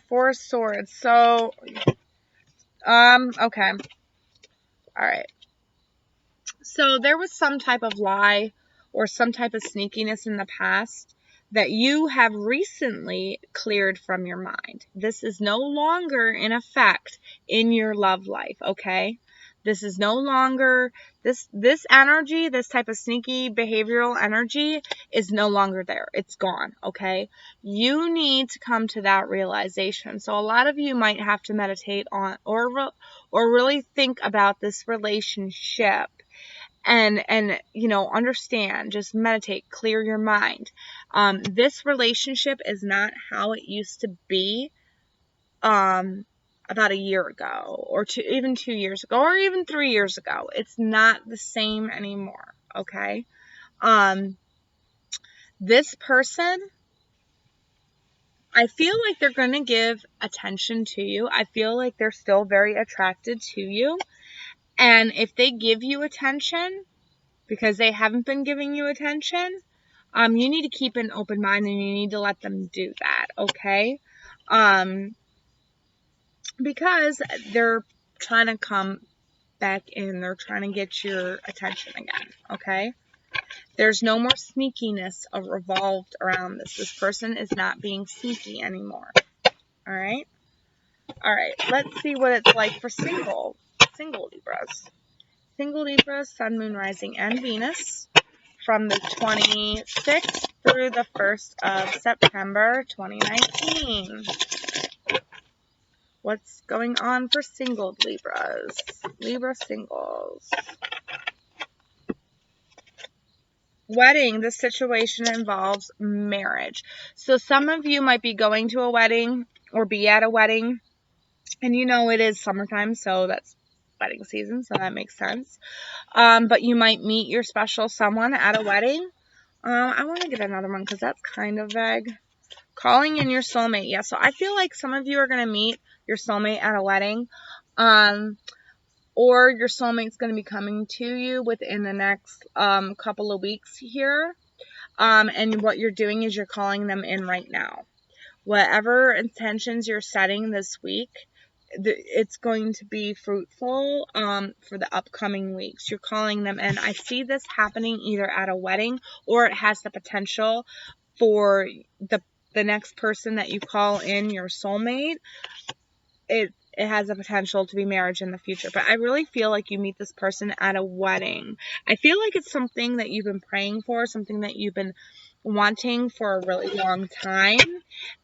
A: Four of Swords. So, okay. Alright. So there was some type of lie or some type of sneakiness in the past that you have recently cleared from your mind. This is no longer in effect in your love life, okay? This is no longer, this energy, this type of sneaky behavioral energy is no longer there. It's gone, okay? You need to come to that realization. So a lot of you might have to meditate on or really think about this relationship and understand, just meditate, clear your mind. This relationship is not how it used to be about a year ago, or even 2 years ago, or even 3 years ago. It's not the same anymore, okay? This person, I feel like they're going to give attention to you. I feel like they're still very attracted to you. And if they give you attention, because they haven't been giving you attention, you need to keep an open mind, and you need to let them do that, okay? Because they're trying to come back in. They're trying to get your attention again, okay? There's no more sneakiness revolved around this. This person is not being sneaky anymore, all right? All right, let's see what it's like for single Libras. Single Libras, Sun, Moon, Rising, and Venus from the 26th through the 1st of September 2019. What's going on for single Libras? Libra singles. Wedding. This situation involves marriage. So some of you might be going to a wedding or be at a wedding. And it is summertime, so that's wedding season, so that makes sense. But you might meet your special someone at a wedding. I want to get another one because that's kind of vague. Calling in your soulmate. Yeah, so I feel like some of you are going to meet your soulmate at a wedding. Or your soulmate's going to be coming to you within the next couple of weeks here. And what you're doing is you're calling them in right now. Whatever intentions you're setting this week, it's going to be fruitful for the upcoming weeks. You're calling them in. I see this happening either at a wedding, or it has the potential for the next person that you call in your soulmate. It has a potential to be marriage in the future. But I really feel like you meet this person at a wedding. I feel like it's something that you've been praying for, something that you've been wanting for a really long time.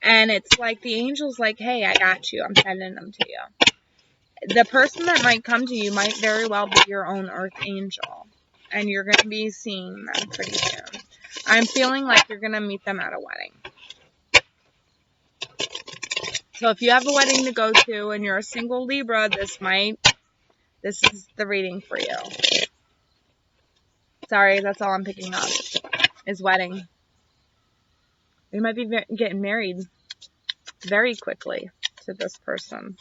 A: And it's like the angel's like, hey, I got you. I'm sending them to you. The person that might come to you might very well be your own earth angel. And you're going to be seeing them pretty soon. I'm feeling like you're going to meet them at a wedding. So if you have a wedding to go to and you're a single Libra, this is the reading for you. Sorry, that's all I'm picking up is wedding. You might be getting married very quickly to this person.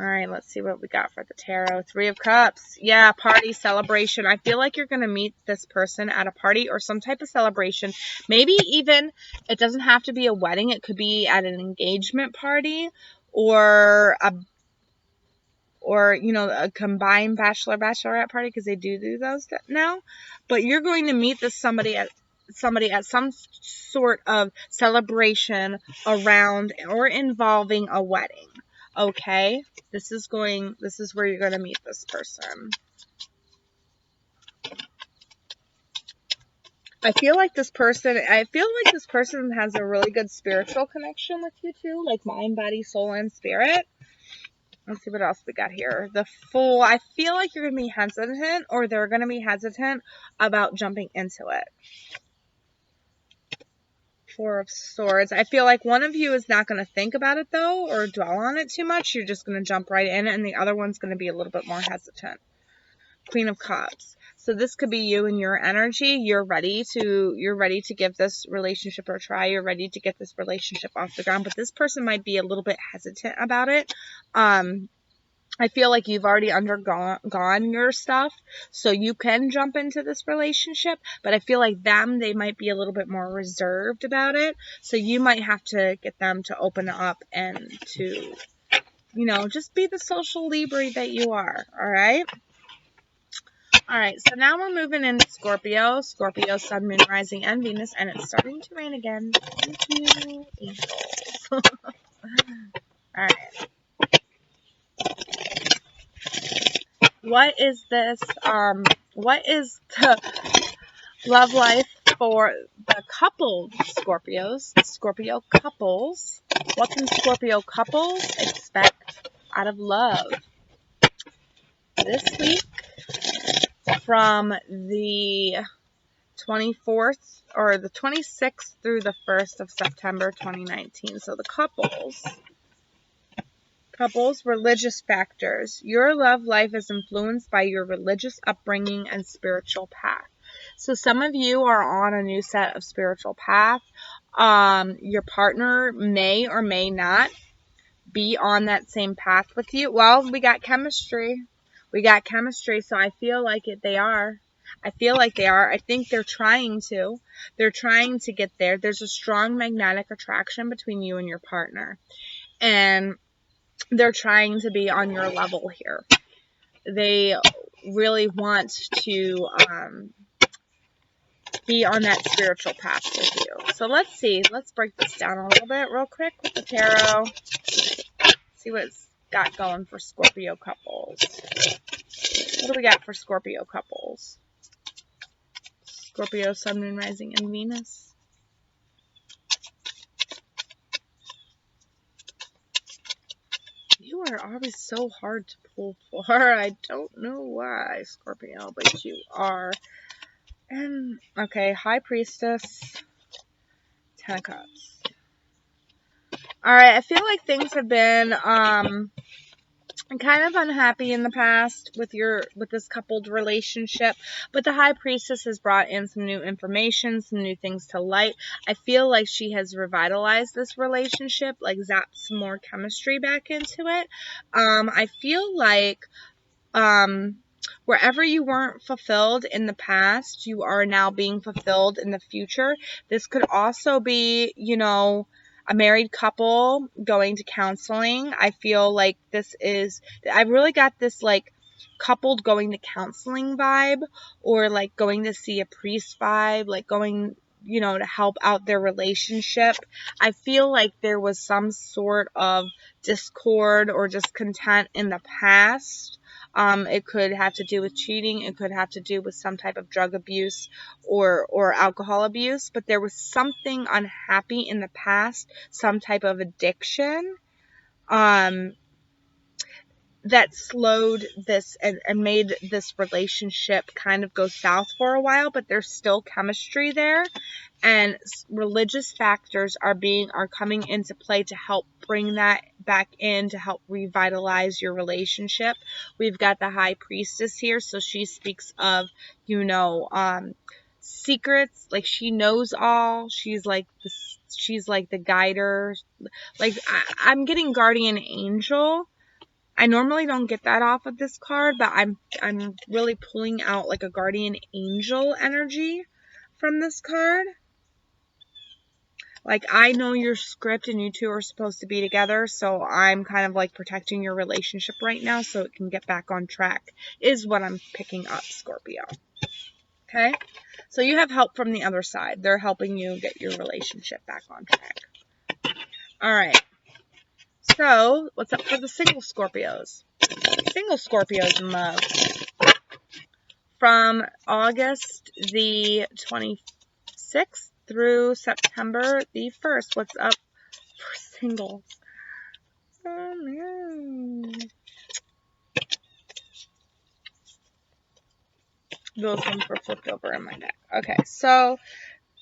A: All right, let's see what we got for the tarot. 3 of Cups. Yeah, party, celebration. I feel like you're going to meet this person at a party or some type of celebration. Maybe even, it doesn't have to be a wedding. It could be at an engagement party or you know, a combined bachelorette party, because they do those now. But you're going to meet somebody at some sort of celebration around or involving a wedding. Okay, this is where you're going to meet this person. I feel like this person has a really good spiritual connection with you too, like mind, body, soul, and spirit. Let's see what else we got here. The Fool. I feel like you're going to be hesitant, or they're going to be hesitant about jumping into it. 4 of Swords. I feel like one of you is not going to think about it, though, or dwell on it too much. You're just going to jump right in, and the other one's going to be a little bit more hesitant. Queen of Cups. So this could be you and your energy. You're ready to give this relationship a try. You're ready to get this relationship off the ground, but this person might be a little bit hesitant about it. I feel like you've already undergone your stuff, so you can jump into this relationship, but I feel like they might be a little bit more reserved about it, so you might have to get them to open up and to, you know, just be the social Libra that you are, alright? Alright, so now we're moving into Scorpio. Scorpio, Sun, Moon, Rising, and Venus, and it's starting to rain again. Thank you, angels. Alright. What is the love life for the coupled Scorpios, the Scorpio couples? What can Scorpio couples expect out of love this week from the 24th or the 26th through the 1st of September 2019? So the couples, religious factors. Your love life is influenced by your religious upbringing and spiritual path. So some of you are on a new set of spiritual path. Your partner may or may not be on that same path with you. Well, we got chemistry. So I feel like they are. I think they're trying to. They're trying to get there. There's a strong magnetic attraction between you and your partner. And they're trying to be on your level here. They really want to be on that spiritual path with you. So let's see. Let's break this down a little bit real quick with the tarot. See what it's got going for Scorpio couples. What do we got for Scorpio couples? Scorpio, Sun, Moon, Rising, and Venus. You are always so hard to pull for. I don't know why, Scorpio, but you are. And, okay, High Priestess, 10 of Cups. Alright, I feel like things have been, kind of unhappy in the past with this coupled relationship, but the High Priestess has brought in some new information, some new things to light. I feel like she has revitalized this relationship, like zapped some more chemistry back into it. I feel like wherever you weren't fulfilled in the past, you are now being fulfilled in the future. This could also be, you know, a married couple going to counseling. I feel like I really got this like coupled going to counseling vibe, or like going to see a priest vibe, like going, you know, to help out their relationship. I feel like there was some sort of discord or discontent in the past. It could have to do with cheating. It could have to do with some type of drug abuse or alcohol abuse. But there was something unhappy in the past, some type of addiction, that slowed this and made this relationship kind of go south for a while. But there's still chemistry there. And religious factors are coming into play to help bring that back in, to help revitalize your relationship. We've got the High Priestess here, so she speaks of, you know, secrets. Like, she knows all. She's like the guider. Like, I'm getting guardian angel. I normally don't get that off of this card, but I'm really pulling out like a guardian angel energy from this card. Like, I know your script and you two are supposed to be together, so I'm kind of like protecting your relationship right now so it can get back on track, is what I'm picking up, Scorpio. Okay? So you have help from the other side. They're helping you get your relationship back on track. Alright. So, what's up for the single Scorpios? Single Scorpios in love. From August the 26th through September the 1st. What's up for singles? Oh, no. Those ones were flipped over in my deck. Okay, so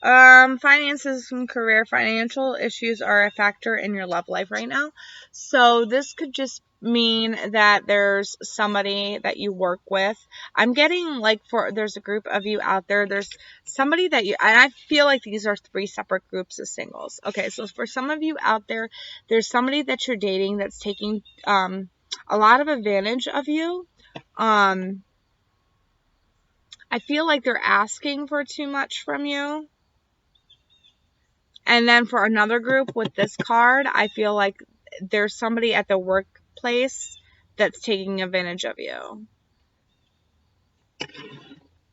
A: finances and career, financial issues are a factor in your love life right now. So this could just mean that there's somebody that you work with. I'm getting like there's a group of you out there. There's somebody that and I feel like these are 3 separate groups of singles. Okay, so for some of you out there, there's somebody that you're dating that's taking a lot of advantage of you. I feel like they're asking for too much from you. And then for another group with this card, I feel like there's somebody at the workplace that's taking advantage of you.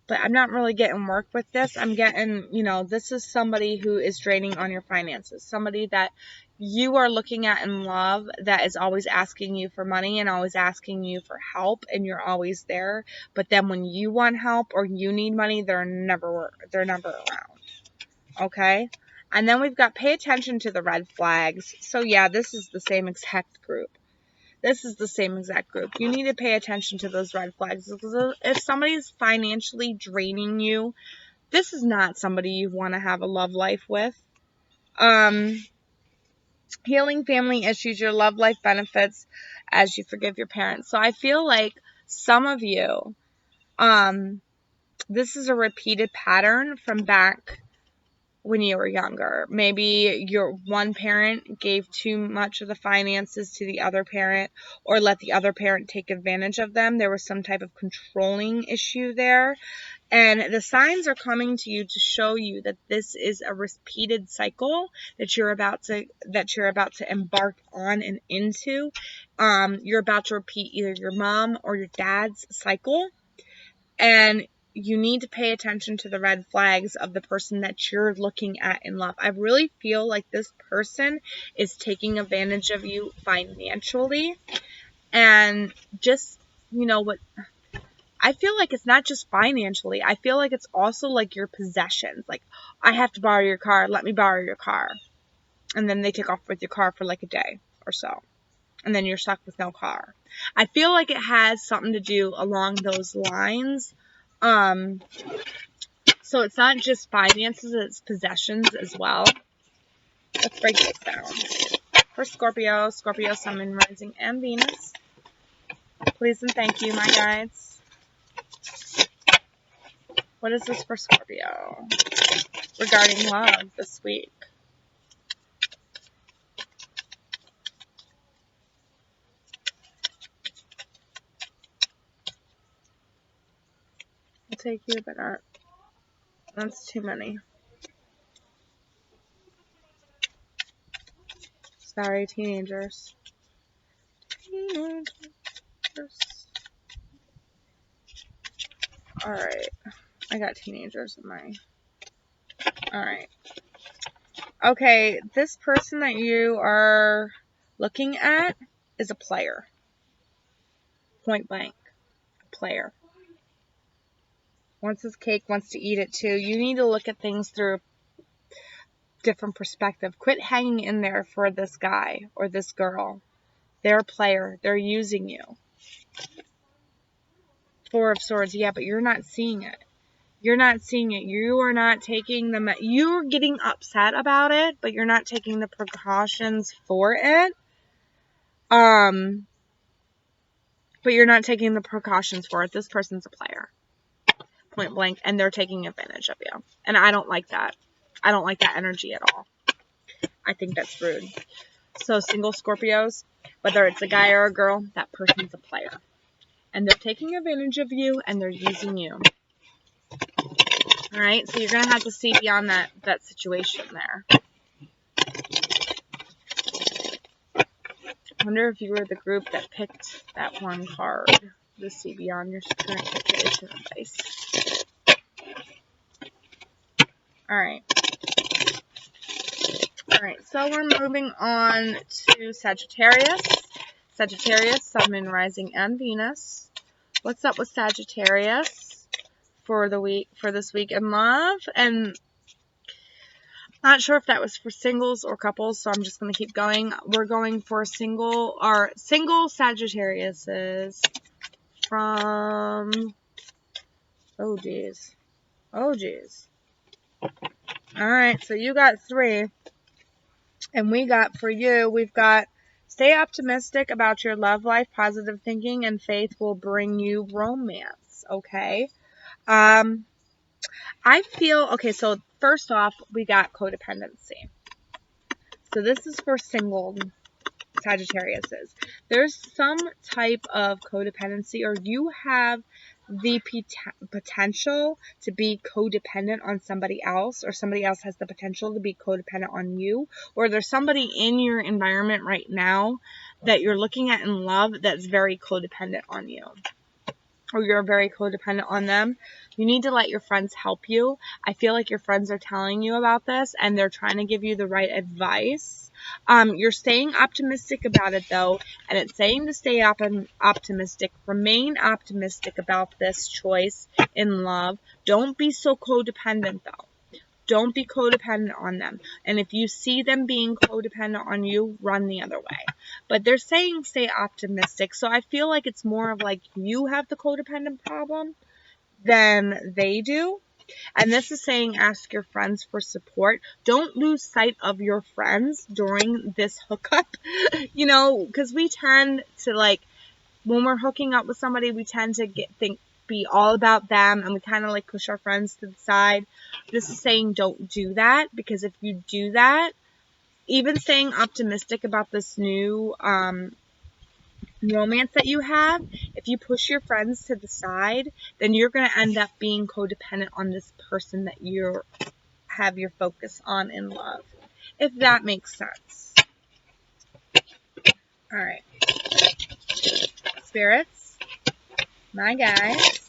A: But I'm not really getting work with this. I'm getting, this is somebody who is draining on your finances. Somebody that you are looking at in love that is always asking you for money and always asking you for help, and you're always there. But then when you want help or you need money, they're never around. Okay? And then we've got pay attention to the red flags. So yeah, this is the same exact group. This is the same exact group. You need to pay attention to those red flags. If somebody's financially draining you, this is not somebody you want to have a love life with. Healing family issues, your love life benefits as you forgive your parents. So I feel like some of you, this is a repeated pattern from back when you were younger. Maybe your one parent gave too much of the finances to the other parent or let the other parent take advantage of them. There was some type of controlling issue there. And the signs are coming to you to show you that this is a repeated cycle that you're about to embark on and into. You're about to repeat either your mom or your dad's cycle. And you need to pay attention to the red flags of the person that you're looking at in love. I really feel like this person is taking advantage of you financially. And just, what I feel like it's not just financially. I feel like it's also like your possessions. Like, I have to borrow your car. Let me borrow your car. And then they take off with your car for like a day or so. And then you're stuck with no car. I feel like it has something to do along those lines. So it's not just finances, it's possessions as well. Let's break this down. For Scorpio, Sun, Moon, Rising, and Venus. Please and thank you, my guides. What is this for Scorpio regarding love this week? I'll take you, but not. That's too many. Sorry, teenagers. Alright. I got teenagers in my... Alright. Okay, this person that you are looking at is a player. Point blank. A player. Wants his cake, wants to eat it too. You need to look at things through a different perspective. Quit hanging in there for this guy or this girl. They're a player. They're using you. 4 of Swords. Yeah, but you're not seeing it. You're not seeing it. You are not taking you're getting upset about it, but you're not taking the precautions for it. But you're not taking the precautions for it. This person's a player. Point blank. And they're taking advantage of you. And I don't like that. I don't like that energy at all. I think that's rude. So, single Scorpios, Whether it's a guy or a girl, that person's a player. And they're taking advantage of you, and they're using you. Alright, so you're going to have to see beyond that situation there. I wonder if you were the group that picked that one card to see beyond your current situation advice. Alright. Alright, so we're moving on to Sagittarius. Sagittarius, Sun, Moon, Rising, and Venus. What's up with Sagittarius for this week in love? And not sure if that was for singles or couples, so I'm just going to keep going. We're going for single Sagittariuses from, oh geez. Alright, so you got 3. And we've got stay optimistic about your love life, positive thinking, and faith will bring you romance, okay? I feel, okay, so first off, we got codependency. So this is for single Sagittariuses. There's some type of codependency, or you have the potential to be codependent on somebody else, or somebody else has the potential to be codependent on you, or there's somebody in your environment right now that you're looking at in love that's very codependent on you, or you're very codependent on them. You need to let your friends help you. I feel like your friends are telling you about this, and they're trying to give you the right advice. You're staying optimistic about it, though, and it's saying to stay optimistic. Remain optimistic about this choice in love. Don't be so codependent, though. Don't be codependent on them. And if you see them being codependent on you, run the other way. But they're saying stay optimistic, so I feel like it's more of like you have the codependent problem than they do. And this is saying ask your friends for support. Don't lose sight of your friends during this hookup. You know, because we tend to, like, when we're hooking up with somebody, we tend to be all about them, and we kind of like push our friends to the side. This is saying don't do that, because if you do that, even staying optimistic about this new romance that you have, if you push your friends to the side, then you're going to end up being codependent on this person that you have your focus on in love, if that makes sense. Alright. Spirits, my guys,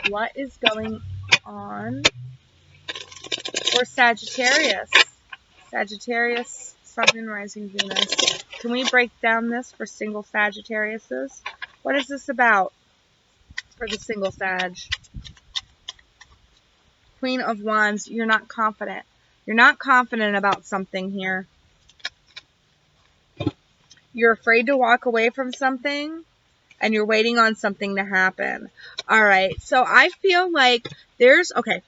A: what is going on for Sagittarius? Sagittarius, Sun, Moon, Rising, Venus. Can we break down this for single Sagittariuses? What is this about for the single Sag? Queen of Wands, you're not confident. You're not confident about something here. You're afraid to walk away from something, and you're waiting on something to happen. Alright, so I feel like there's, okay,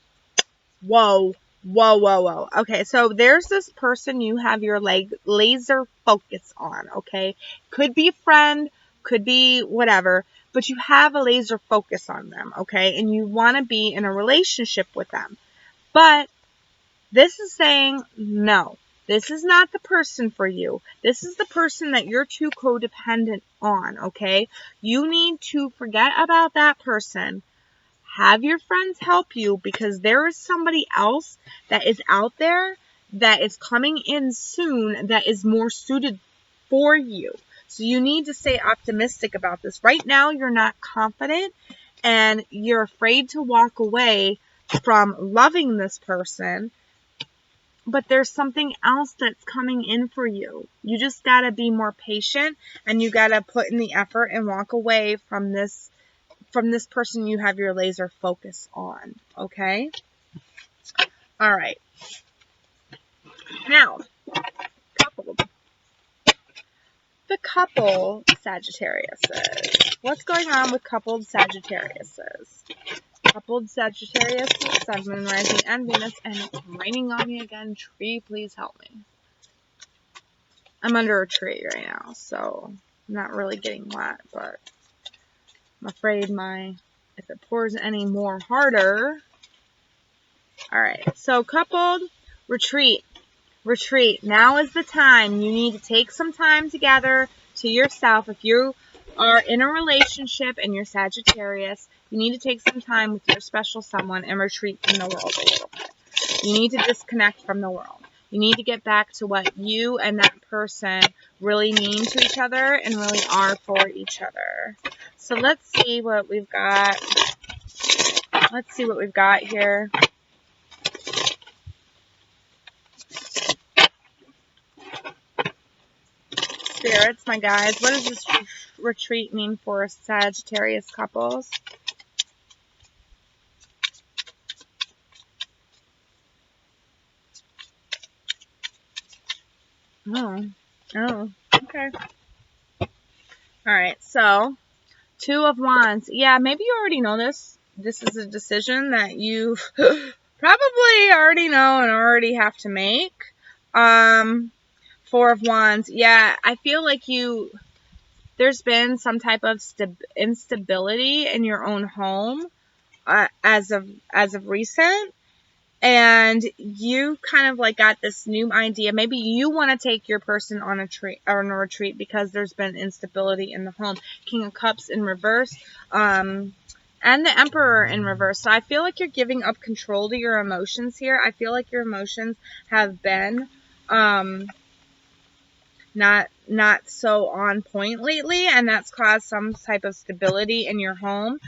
A: whoa. Okay, so there's this person you have your laser focus on, okay? Could be a friend, could be whatever, but you have a laser focus on them, okay? And you want to be in a relationship with them. But this is saying, no, this is not the person for you. This is the person that you're too codependent on, okay? You need to forget about that person. Have your friends help you, because there is somebody else that is out there that is coming in soon that is more suited for you. So you need to stay optimistic about this. Right now, you're not confident and you're afraid to walk away from loving this person, but there's something else that's coming in for you. You just got to be more patient, and you got to put in the effort and walk away from this person you have your laser focus on, okay? Alright. Now, the couple Sagittariuses. What's going on with coupled Sagittariuses? Coupled Sagittarius, Sun, Moon, Rising, and Venus, and it's raining on me again. Tree, please help me. I'm under a tree right now, so I'm not really getting wet, but I'm afraid if it pours any more harder. Alright, so coupled, retreat. Retreat. Now is the time. You need to take some time together to yourself. If you are in a relationship and you're Sagittarius, you need to take some time with your special someone and retreat from the world a little bit. You need to disconnect from the world. You need to get back to what you and that person really mean to each other and really are for each other. So let's see what we've got. Let's see what we've got here. Spirits, my guides, what does this retreat mean for Sagittarius couples? Oh, okay. All right, so 2 of Wands. Yeah, maybe you already know this. This is a decision that you probably already know and already have to make. 4 of Wands. Yeah, I feel like there's been some type of instability in your own home as of recent. And you kind of like got this new idea. Maybe you want to take your person on a retreat because there's been instability in the home. King of Cups in reverse, and the Emperor in reverse. So I feel like you're giving up control to your emotions here. I feel like your emotions have been not so on point lately, and that's caused some type of stability in your home.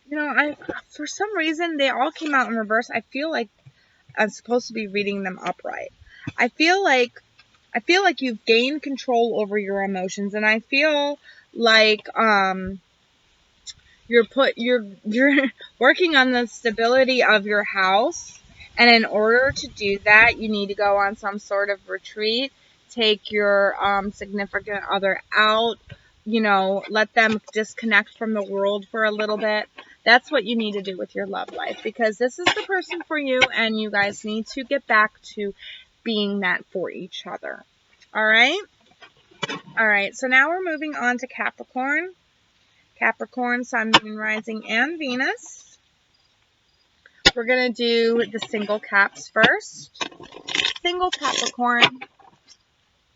A: You know, for some reason, they all came out in reverse. I feel like I'm supposed to be reading them upright. I feel like you've gained control over your emotions, and I feel like you're working on the stability of your house, and in order to do that, you need to go on some sort of retreat, take your significant other out, you know, let them disconnect from the world for a little bit. That's what you need to do with your love life, because this is the person for you, and you guys need to get back to being that for each other. All right? All right, so now we're moving on to Capricorn. Capricorn, Sun, Moon, Rising, and Venus. We're going to do the single caps first. Single Capricorn.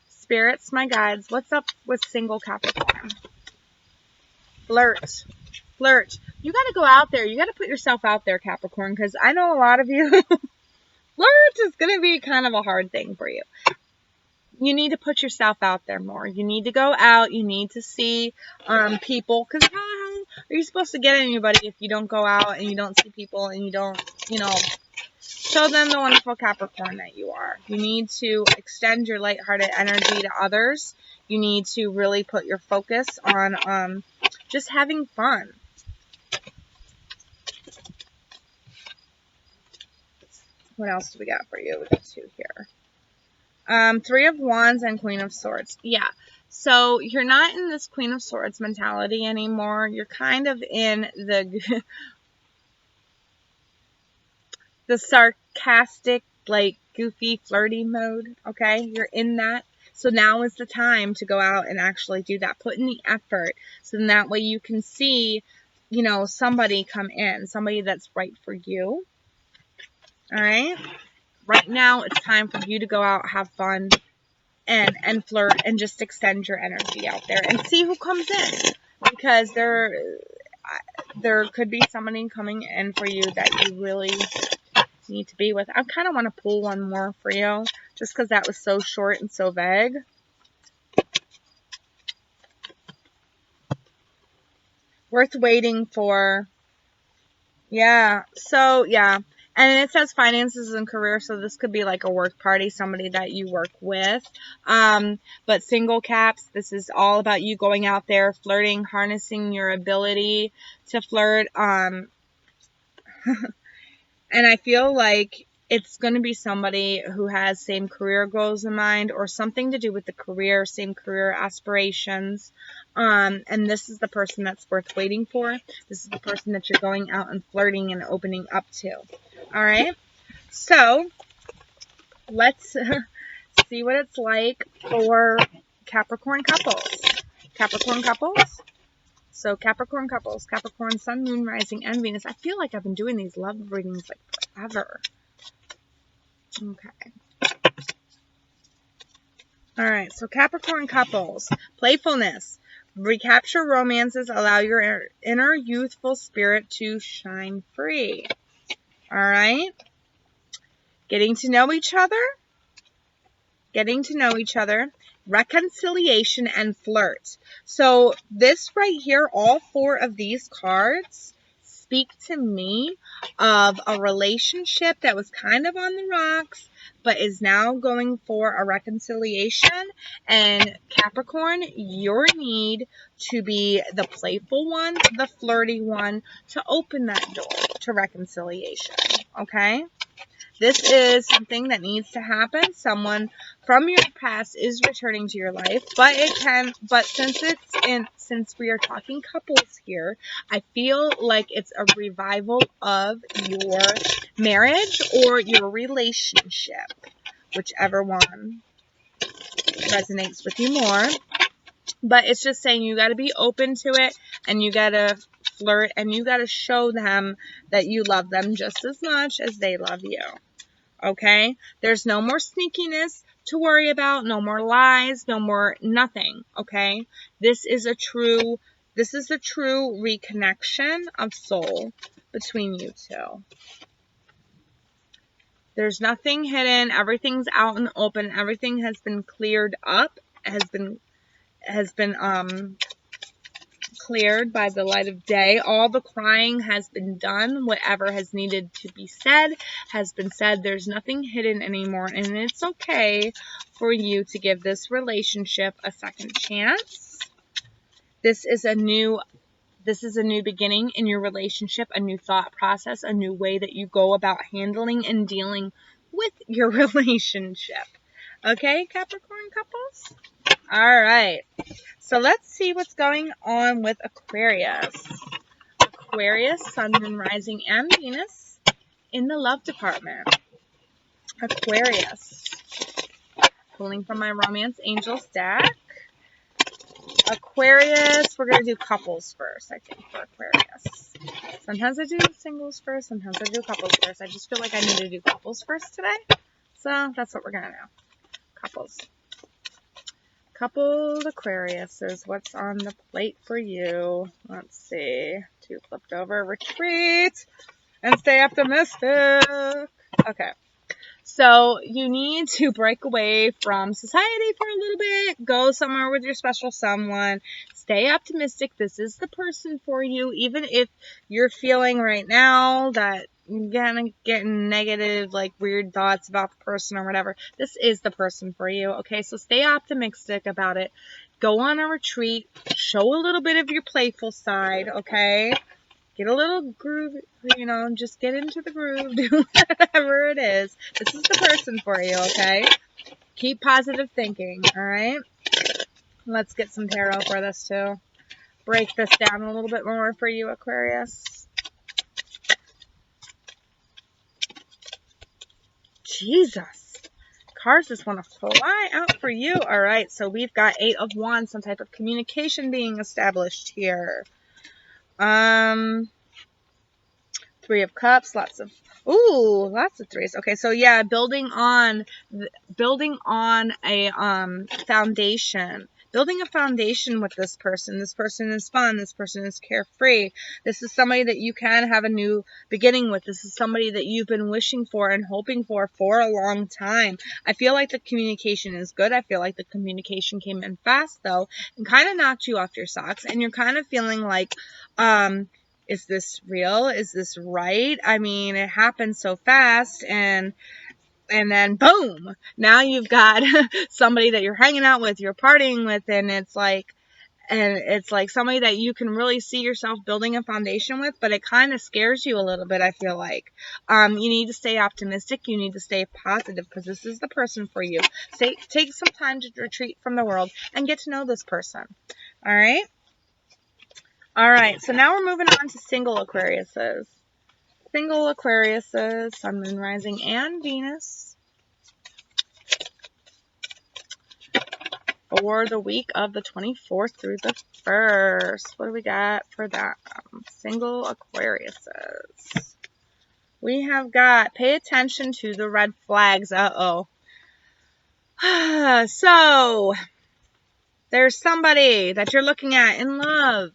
A: Spirits, my guides, what's up with single Capricorn? Flirt. You got to go out there. You got to put yourself out there, Capricorn, because I know a lot of you, flirt is going to be kind of a hard thing for you. You need to put yourself out there more. You need to go out. You need to see people, because how are you supposed to get anybody if you don't go out and you don't see people and you don't, you know, show them the wonderful Capricorn that you are. You need to extend your lighthearted energy to others. You need to really put your focus on just having fun. What else do we got for you? We got 2 here. 3 of Wands and Queen of Swords. Yeah. So you're not in this Queen of Swords mentality anymore. You're kind of in the sarcastic, like goofy, flirty mode. Okay. You're in that. So now is the time to go out and actually do that. Put in the effort. So then that way you can see, you know, somebody come in, somebody that's right for you. All right. Right now, it's time for you to go out, have fun, and flirt, and just extend your energy out there and see who comes in. Because there could be somebody coming in for you that you really need to be with. I kind of want to pull one more for you, just because that was so short and so vague. Worth waiting for. Yeah. So, yeah. And it says finances and career, so this could be like a work party, somebody that you work with. But single caps, this is all about you going out there, flirting, harnessing your ability to flirt. And I feel like it's going to be somebody who has same career goals in mind, or something to do with the career, same career aspirations. And this is the person that's worth waiting for. This is the person that you're going out and flirting and opening up to. All right. So let's see what it's like for Capricorn couples. Capricorn couples. So Capricorn couples, Capricorn, Sun, Moon, Rising, and Venus. I feel like I've been doing these love readings like ever. Okay. All right, so Capricorn couples, playfulness. Recapture romances, allow your inner youthful spirit to shine free. All right. Getting to know each other. Reconciliation and flirt. So this right here, all four of these cards speak to me of a relationship that was kind of on the rocks, but is now going for a reconciliation. And Capricorn, your need to be the playful one, the flirty one, to open that door to reconciliation. Okay? This is something that needs to happen. Someone from your past is returning to your life, but since we are talking couples here, I feel like it's a revival of your marriage or your relationship, whichever one resonates with you more. But it's just saying you got to be open to it, and you got to flirt, and you got to show them that you love them just as much as they love you. Okay? There's no more sneakiness to worry about, no more lies, no more nothing. Okay? This is a true reconnection of soul between you two. There's nothing hidden. Everything's out and open. Everything has been cleared up, has been cleared by the light of day. All the crying has been done. Whatever has needed to be said has been said. There's nothing hidden anymore, and it's okay for you to give this relationship a second chance. This is a new beginning in your relationship, a new thought process, a new way that you go about handling and dealing with your relationship. Okay, Capricorn couples? All right. So let's see what's going on with Aquarius. Aquarius, Sun, Moon, Rising, and Venus in the love department. Aquarius. Pulling from my Romance Angels deck. Aquarius, we're going to do couples first, I think, for Aquarius. Sometimes I do singles first, sometimes I do couples first. I just feel like I need to do couples first today. So that's what we're going to do. Couples. Coupled Aquariuses, what's on the plate for you? Let's see. 2 flipped over. Retreat and stay optimistic. Okay. So you need to break away from society for a little bit. Go somewhere with your special someone. Stay optimistic. This is the person for you. Even if you're feeling right now that you're getting negative, like weird thoughts about the person or whatever, this is the person for you. Okay, so stay optimistic about it. Go on a retreat. Show a little bit of your playful side. Okay. Get a little groove, just get into the groove, do whatever it is. This is the person for you, okay? Keep positive thinking, all right? Let's get some tarot for this, too. Break this down a little bit more for you, Aquarius. Jesus. Cards just want to fly out for you. All right, so we've got 8 of Wands, some type of communication being established here. 3 of Cups, lots of 3s. Okay, so yeah, building on a foundation. Building a foundation with this person. This person is fun. This person is carefree. This is somebody that you can have a new beginning with. This is somebody that you've been wishing for and hoping for a long time. I feel like the communication is good. I feel like the communication came in fast, though, and kind of knocked you off your socks. And you're kind of feeling like, is this real? Is this right? I mean, it happened so fast, and then boom, now you've got somebody that you're hanging out with, you're partying with, and it's like somebody that you can really see yourself building a foundation with, but it kind of scares you a little bit, I feel like. You need to stay optimistic. You need to stay positive, because this is the person for you. Take some time to retreat from the world and get to know this person. All right? All right, so now we're moving on to single Aquariuses. Single Aquariuses, Sun, Moon, Rising, and Venus for the week of the 24th through the 1st. What do we got for that? Single Aquariuses. We have got, pay attention to the red flags. Uh-oh. So, there's somebody that you're looking at in love.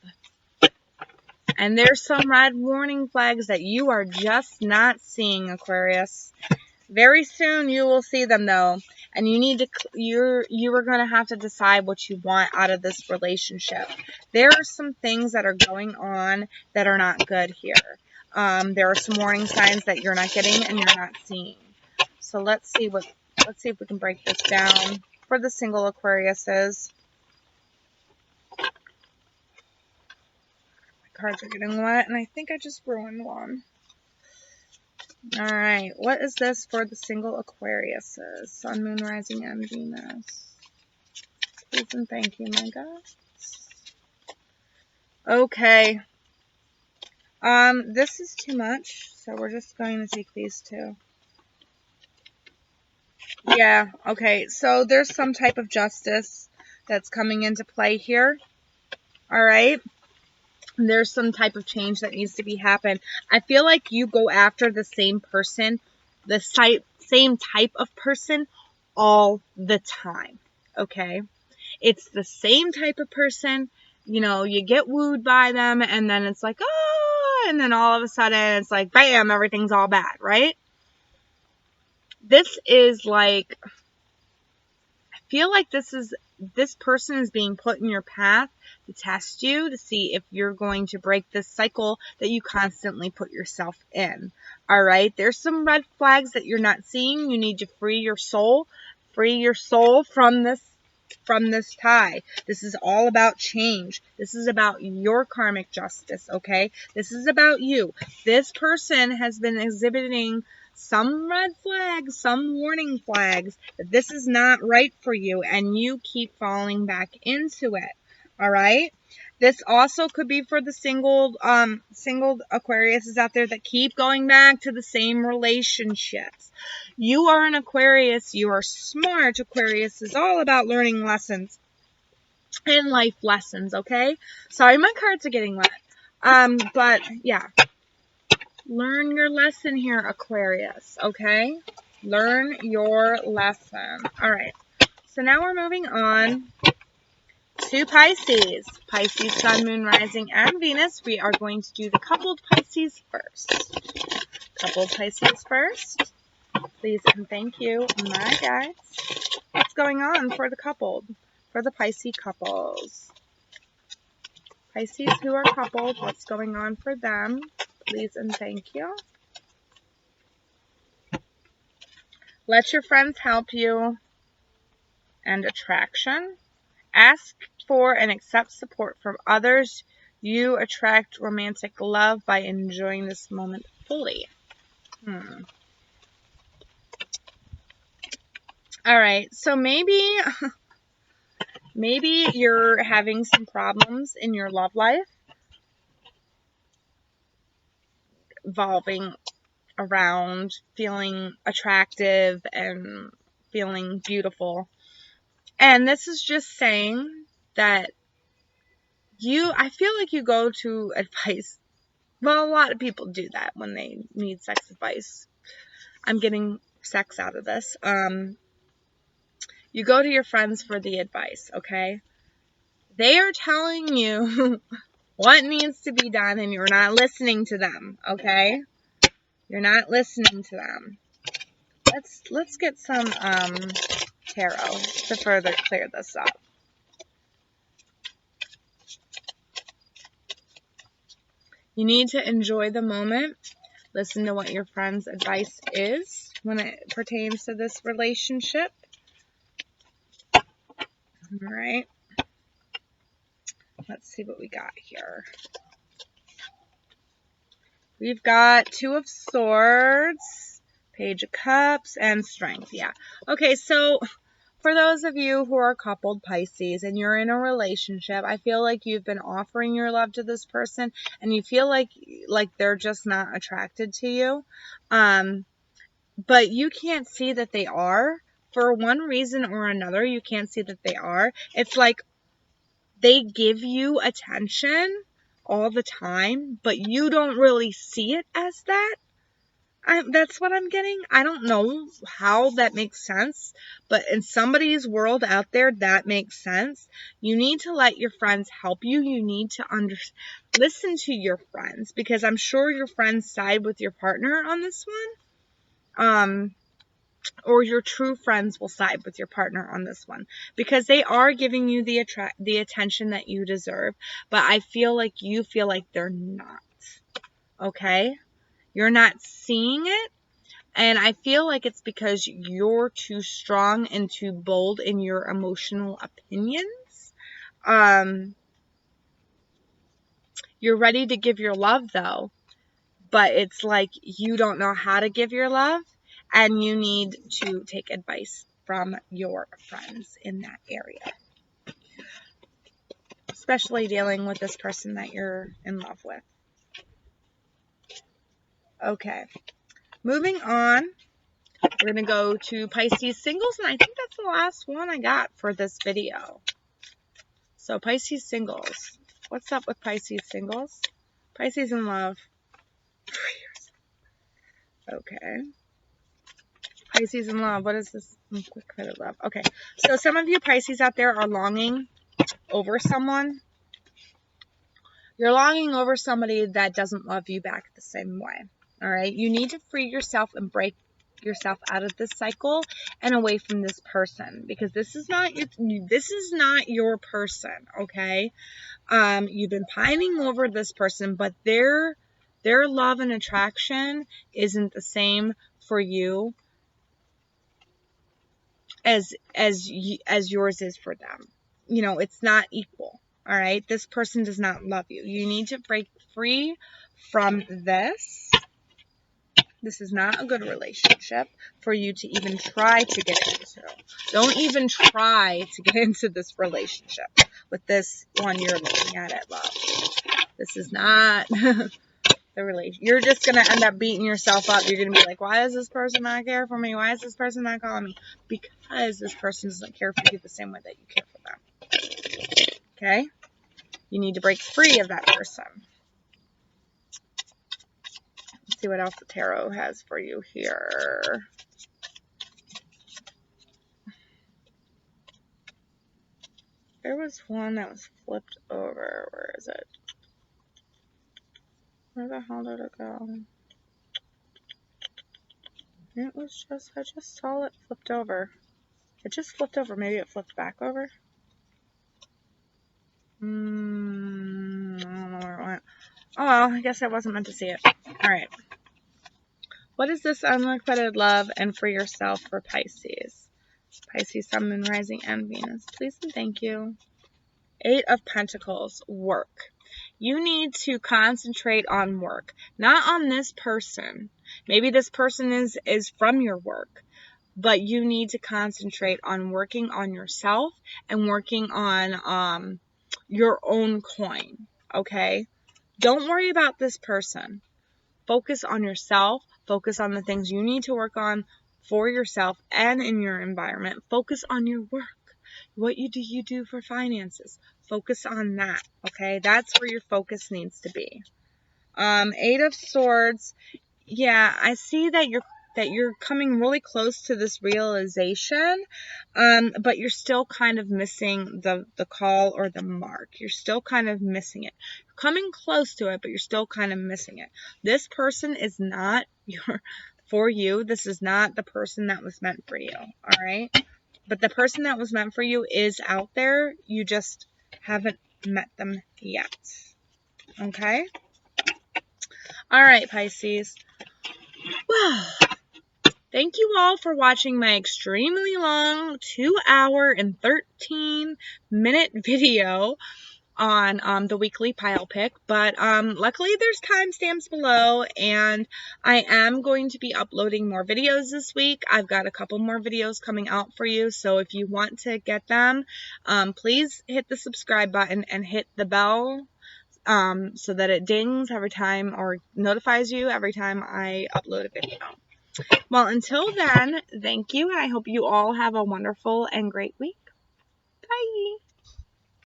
A: And there's some red warning flags that you are just not seeing, Aquarius. Very soon you will see them, though. And you need to, you are going to have to decide what you want out of this relationship. There are some things that are going on that are not good here. There are some warning signs that you're not getting and you're not seeing. So let's see if we can break this down for the single Aquariuses. My cards are getting wet, and I think I just ruined one. Alright, what is this for the single Aquariuses? Sun, Moon, Rising, and Venus. Please and thank you, my gods. Okay. This is too much, so we're just going to take these two. Yeah, okay, so there's some type of justice that's coming into play here. Alright? There's some type of change that needs to be happen. I feel like you go after the same person, the same type of person all the time. Okay? It's the same type of person. You know, you get wooed by them, and then it's like, oh, and then all of a sudden it's like, bam, everything's all bad, right? This is like, I feel like this person is being put in your path to test you, to see if you're going to break this cycle that you constantly put yourself in. All right, there's some red flags that you're not seeing. You need to free your soul from this tie. This is all about change. This is about your karmic justice, okay? This is about you. This person has been exhibiting some red flags, some warning flags, that this is not right for you, and you keep falling back into it. All right? This also could be for the single Aquariuses out there that keep going back to the same relationships. You are an Aquarius. You are smart. Aquarius is all about learning lessons and life lessons, okay? Sorry, my cards are getting wet. But, yeah. Learn your lesson here, Aquarius, okay? Learn your lesson. All right. So now we're moving on to Pisces. Pisces, Sun, Moon, Rising, and Venus. We are going to do the coupled Pisces first. Coupled Pisces first. Please and thank you, my guys. What's going on for the coupled? For the Pisces couples. Pisces who are coupled, what's going on for them? Please and thank you. Let your friends help you. And attraction. Ask for and accept support from others. You attract romantic love by enjoying this moment fully. Alright, so maybe you're having some problems in your love life revolving around feeling attractive and feeling beautiful. And this is just saying that I feel like you go to advice. Well, a lot of people do that when they need sex advice. I'm getting sex out of this. You go to your friends for the advice, okay? They are telling you what needs to be done, and you're not listening to them, okay? You're not listening to them. Let's get some tarot to further clear this up. You need to enjoy the moment. Listen to what your friend's advice is when it pertains to this relationship. All right. Let's see what we got here. We've got Two of Swords, Page of Cups, and Strength. Yeah. Okay, so for those of you who are coupled Pisces and you're in a relationship, I feel like you've been offering your love to this person and you feel like they're just not attracted to you. But you can't see that they are. For one reason or another, you can't see that they are. It's like they give you attention all the time, but you don't really see it as that. That's what I'm getting. I don't know how that makes sense, but in somebody's world out there, that makes sense. You need to let your friends help you. You need to listen to your friends, because I'm sure your friends side with your partner on this one. Or your true friends will side with your partner on this one, because they are giving you the attention that you deserve, but I feel like you feel like they're not. Okay? You're not seeing it. And I feel like it's because you're too strong and too bold in your emotional opinions. You're ready to give your love, though. But it's like you don't know how to give your love. And you need to take advice from your friends in that area. Especially dealing with this person that you're in love with. Okay. Moving on. We're going to go to Pisces singles, and I think that's the last one I got for this video. So Pisces singles. What's up with Pisces singles? Pisces in love. Okay. Pisces in love. What is this? Quick credit love. Okay. So some of you Pisces out there are longing over someone. You're longing over somebody that doesn't love you back the same way. All right. You need to free yourself and break yourself out of this cycle and away from this person, because this is not your person. Okay. You've been pining over this person, but their love and attraction isn't the same for you as yours is for them. You know, it's not equal. All right. This person does not love you. You need to break free from this. This is not a good relationship for you to even try to get into. Don't even try to get into this relationship with this one you're looking at love. This is not the relation. You're just going to end up beating yourself up. You're going to be like, why does this person not care for me? Why is this person not calling me? Because this person doesn't care for you the same way that you care for them. Okay? You need to break free of that person. Let's see what else the tarot has for you here. There was one that was flipped over. Where is it? Where the hell did it go? It was just, I just saw it flipped over. It just flipped over. Maybe it flipped back over. I don't know where it went. Oh well, I guess I wasn't meant to see it. Alright. What is this unrequited love and for yourself for Pisces? Pisces, Sun, Moon, Rising, and Venus. Please and thank you. 8 of Pentacles. Work. You need to concentrate on work. Not on this person. Maybe this person is from your work. But you need to concentrate on working on yourself and working on your own coin. Okay? Don't worry about this person. Focus on yourself. Focus on the things you need to work on for yourself and in your environment. Focus on your work. What you do for finances. Focus on that. Okay? That's where your focus needs to be. 8 of Swords. Yeah, I see that you're coming really close to this realization, but you're still kind of missing the call or the mark. You're still kind of missing it. You're coming close to it, but you're still kind of missing it. This person is not for you. This is not the person that was meant for you, all right? But the person that was meant for you is out there. You just haven't met them yet, okay? All right, Pisces. Well, thank you all for watching my extremely long 2-hour and 13-minute video on the weekly pile pick. But luckily there's timestamps below, and I am going to be uploading more videos this week. I've got a couple more videos coming out for you, so if you want to get them, please hit the subscribe button and hit the bell so that it dings every time or notifies you every time I upload a video. Well, until then, thank you, and I hope you all have a wonderful and great week. Bye!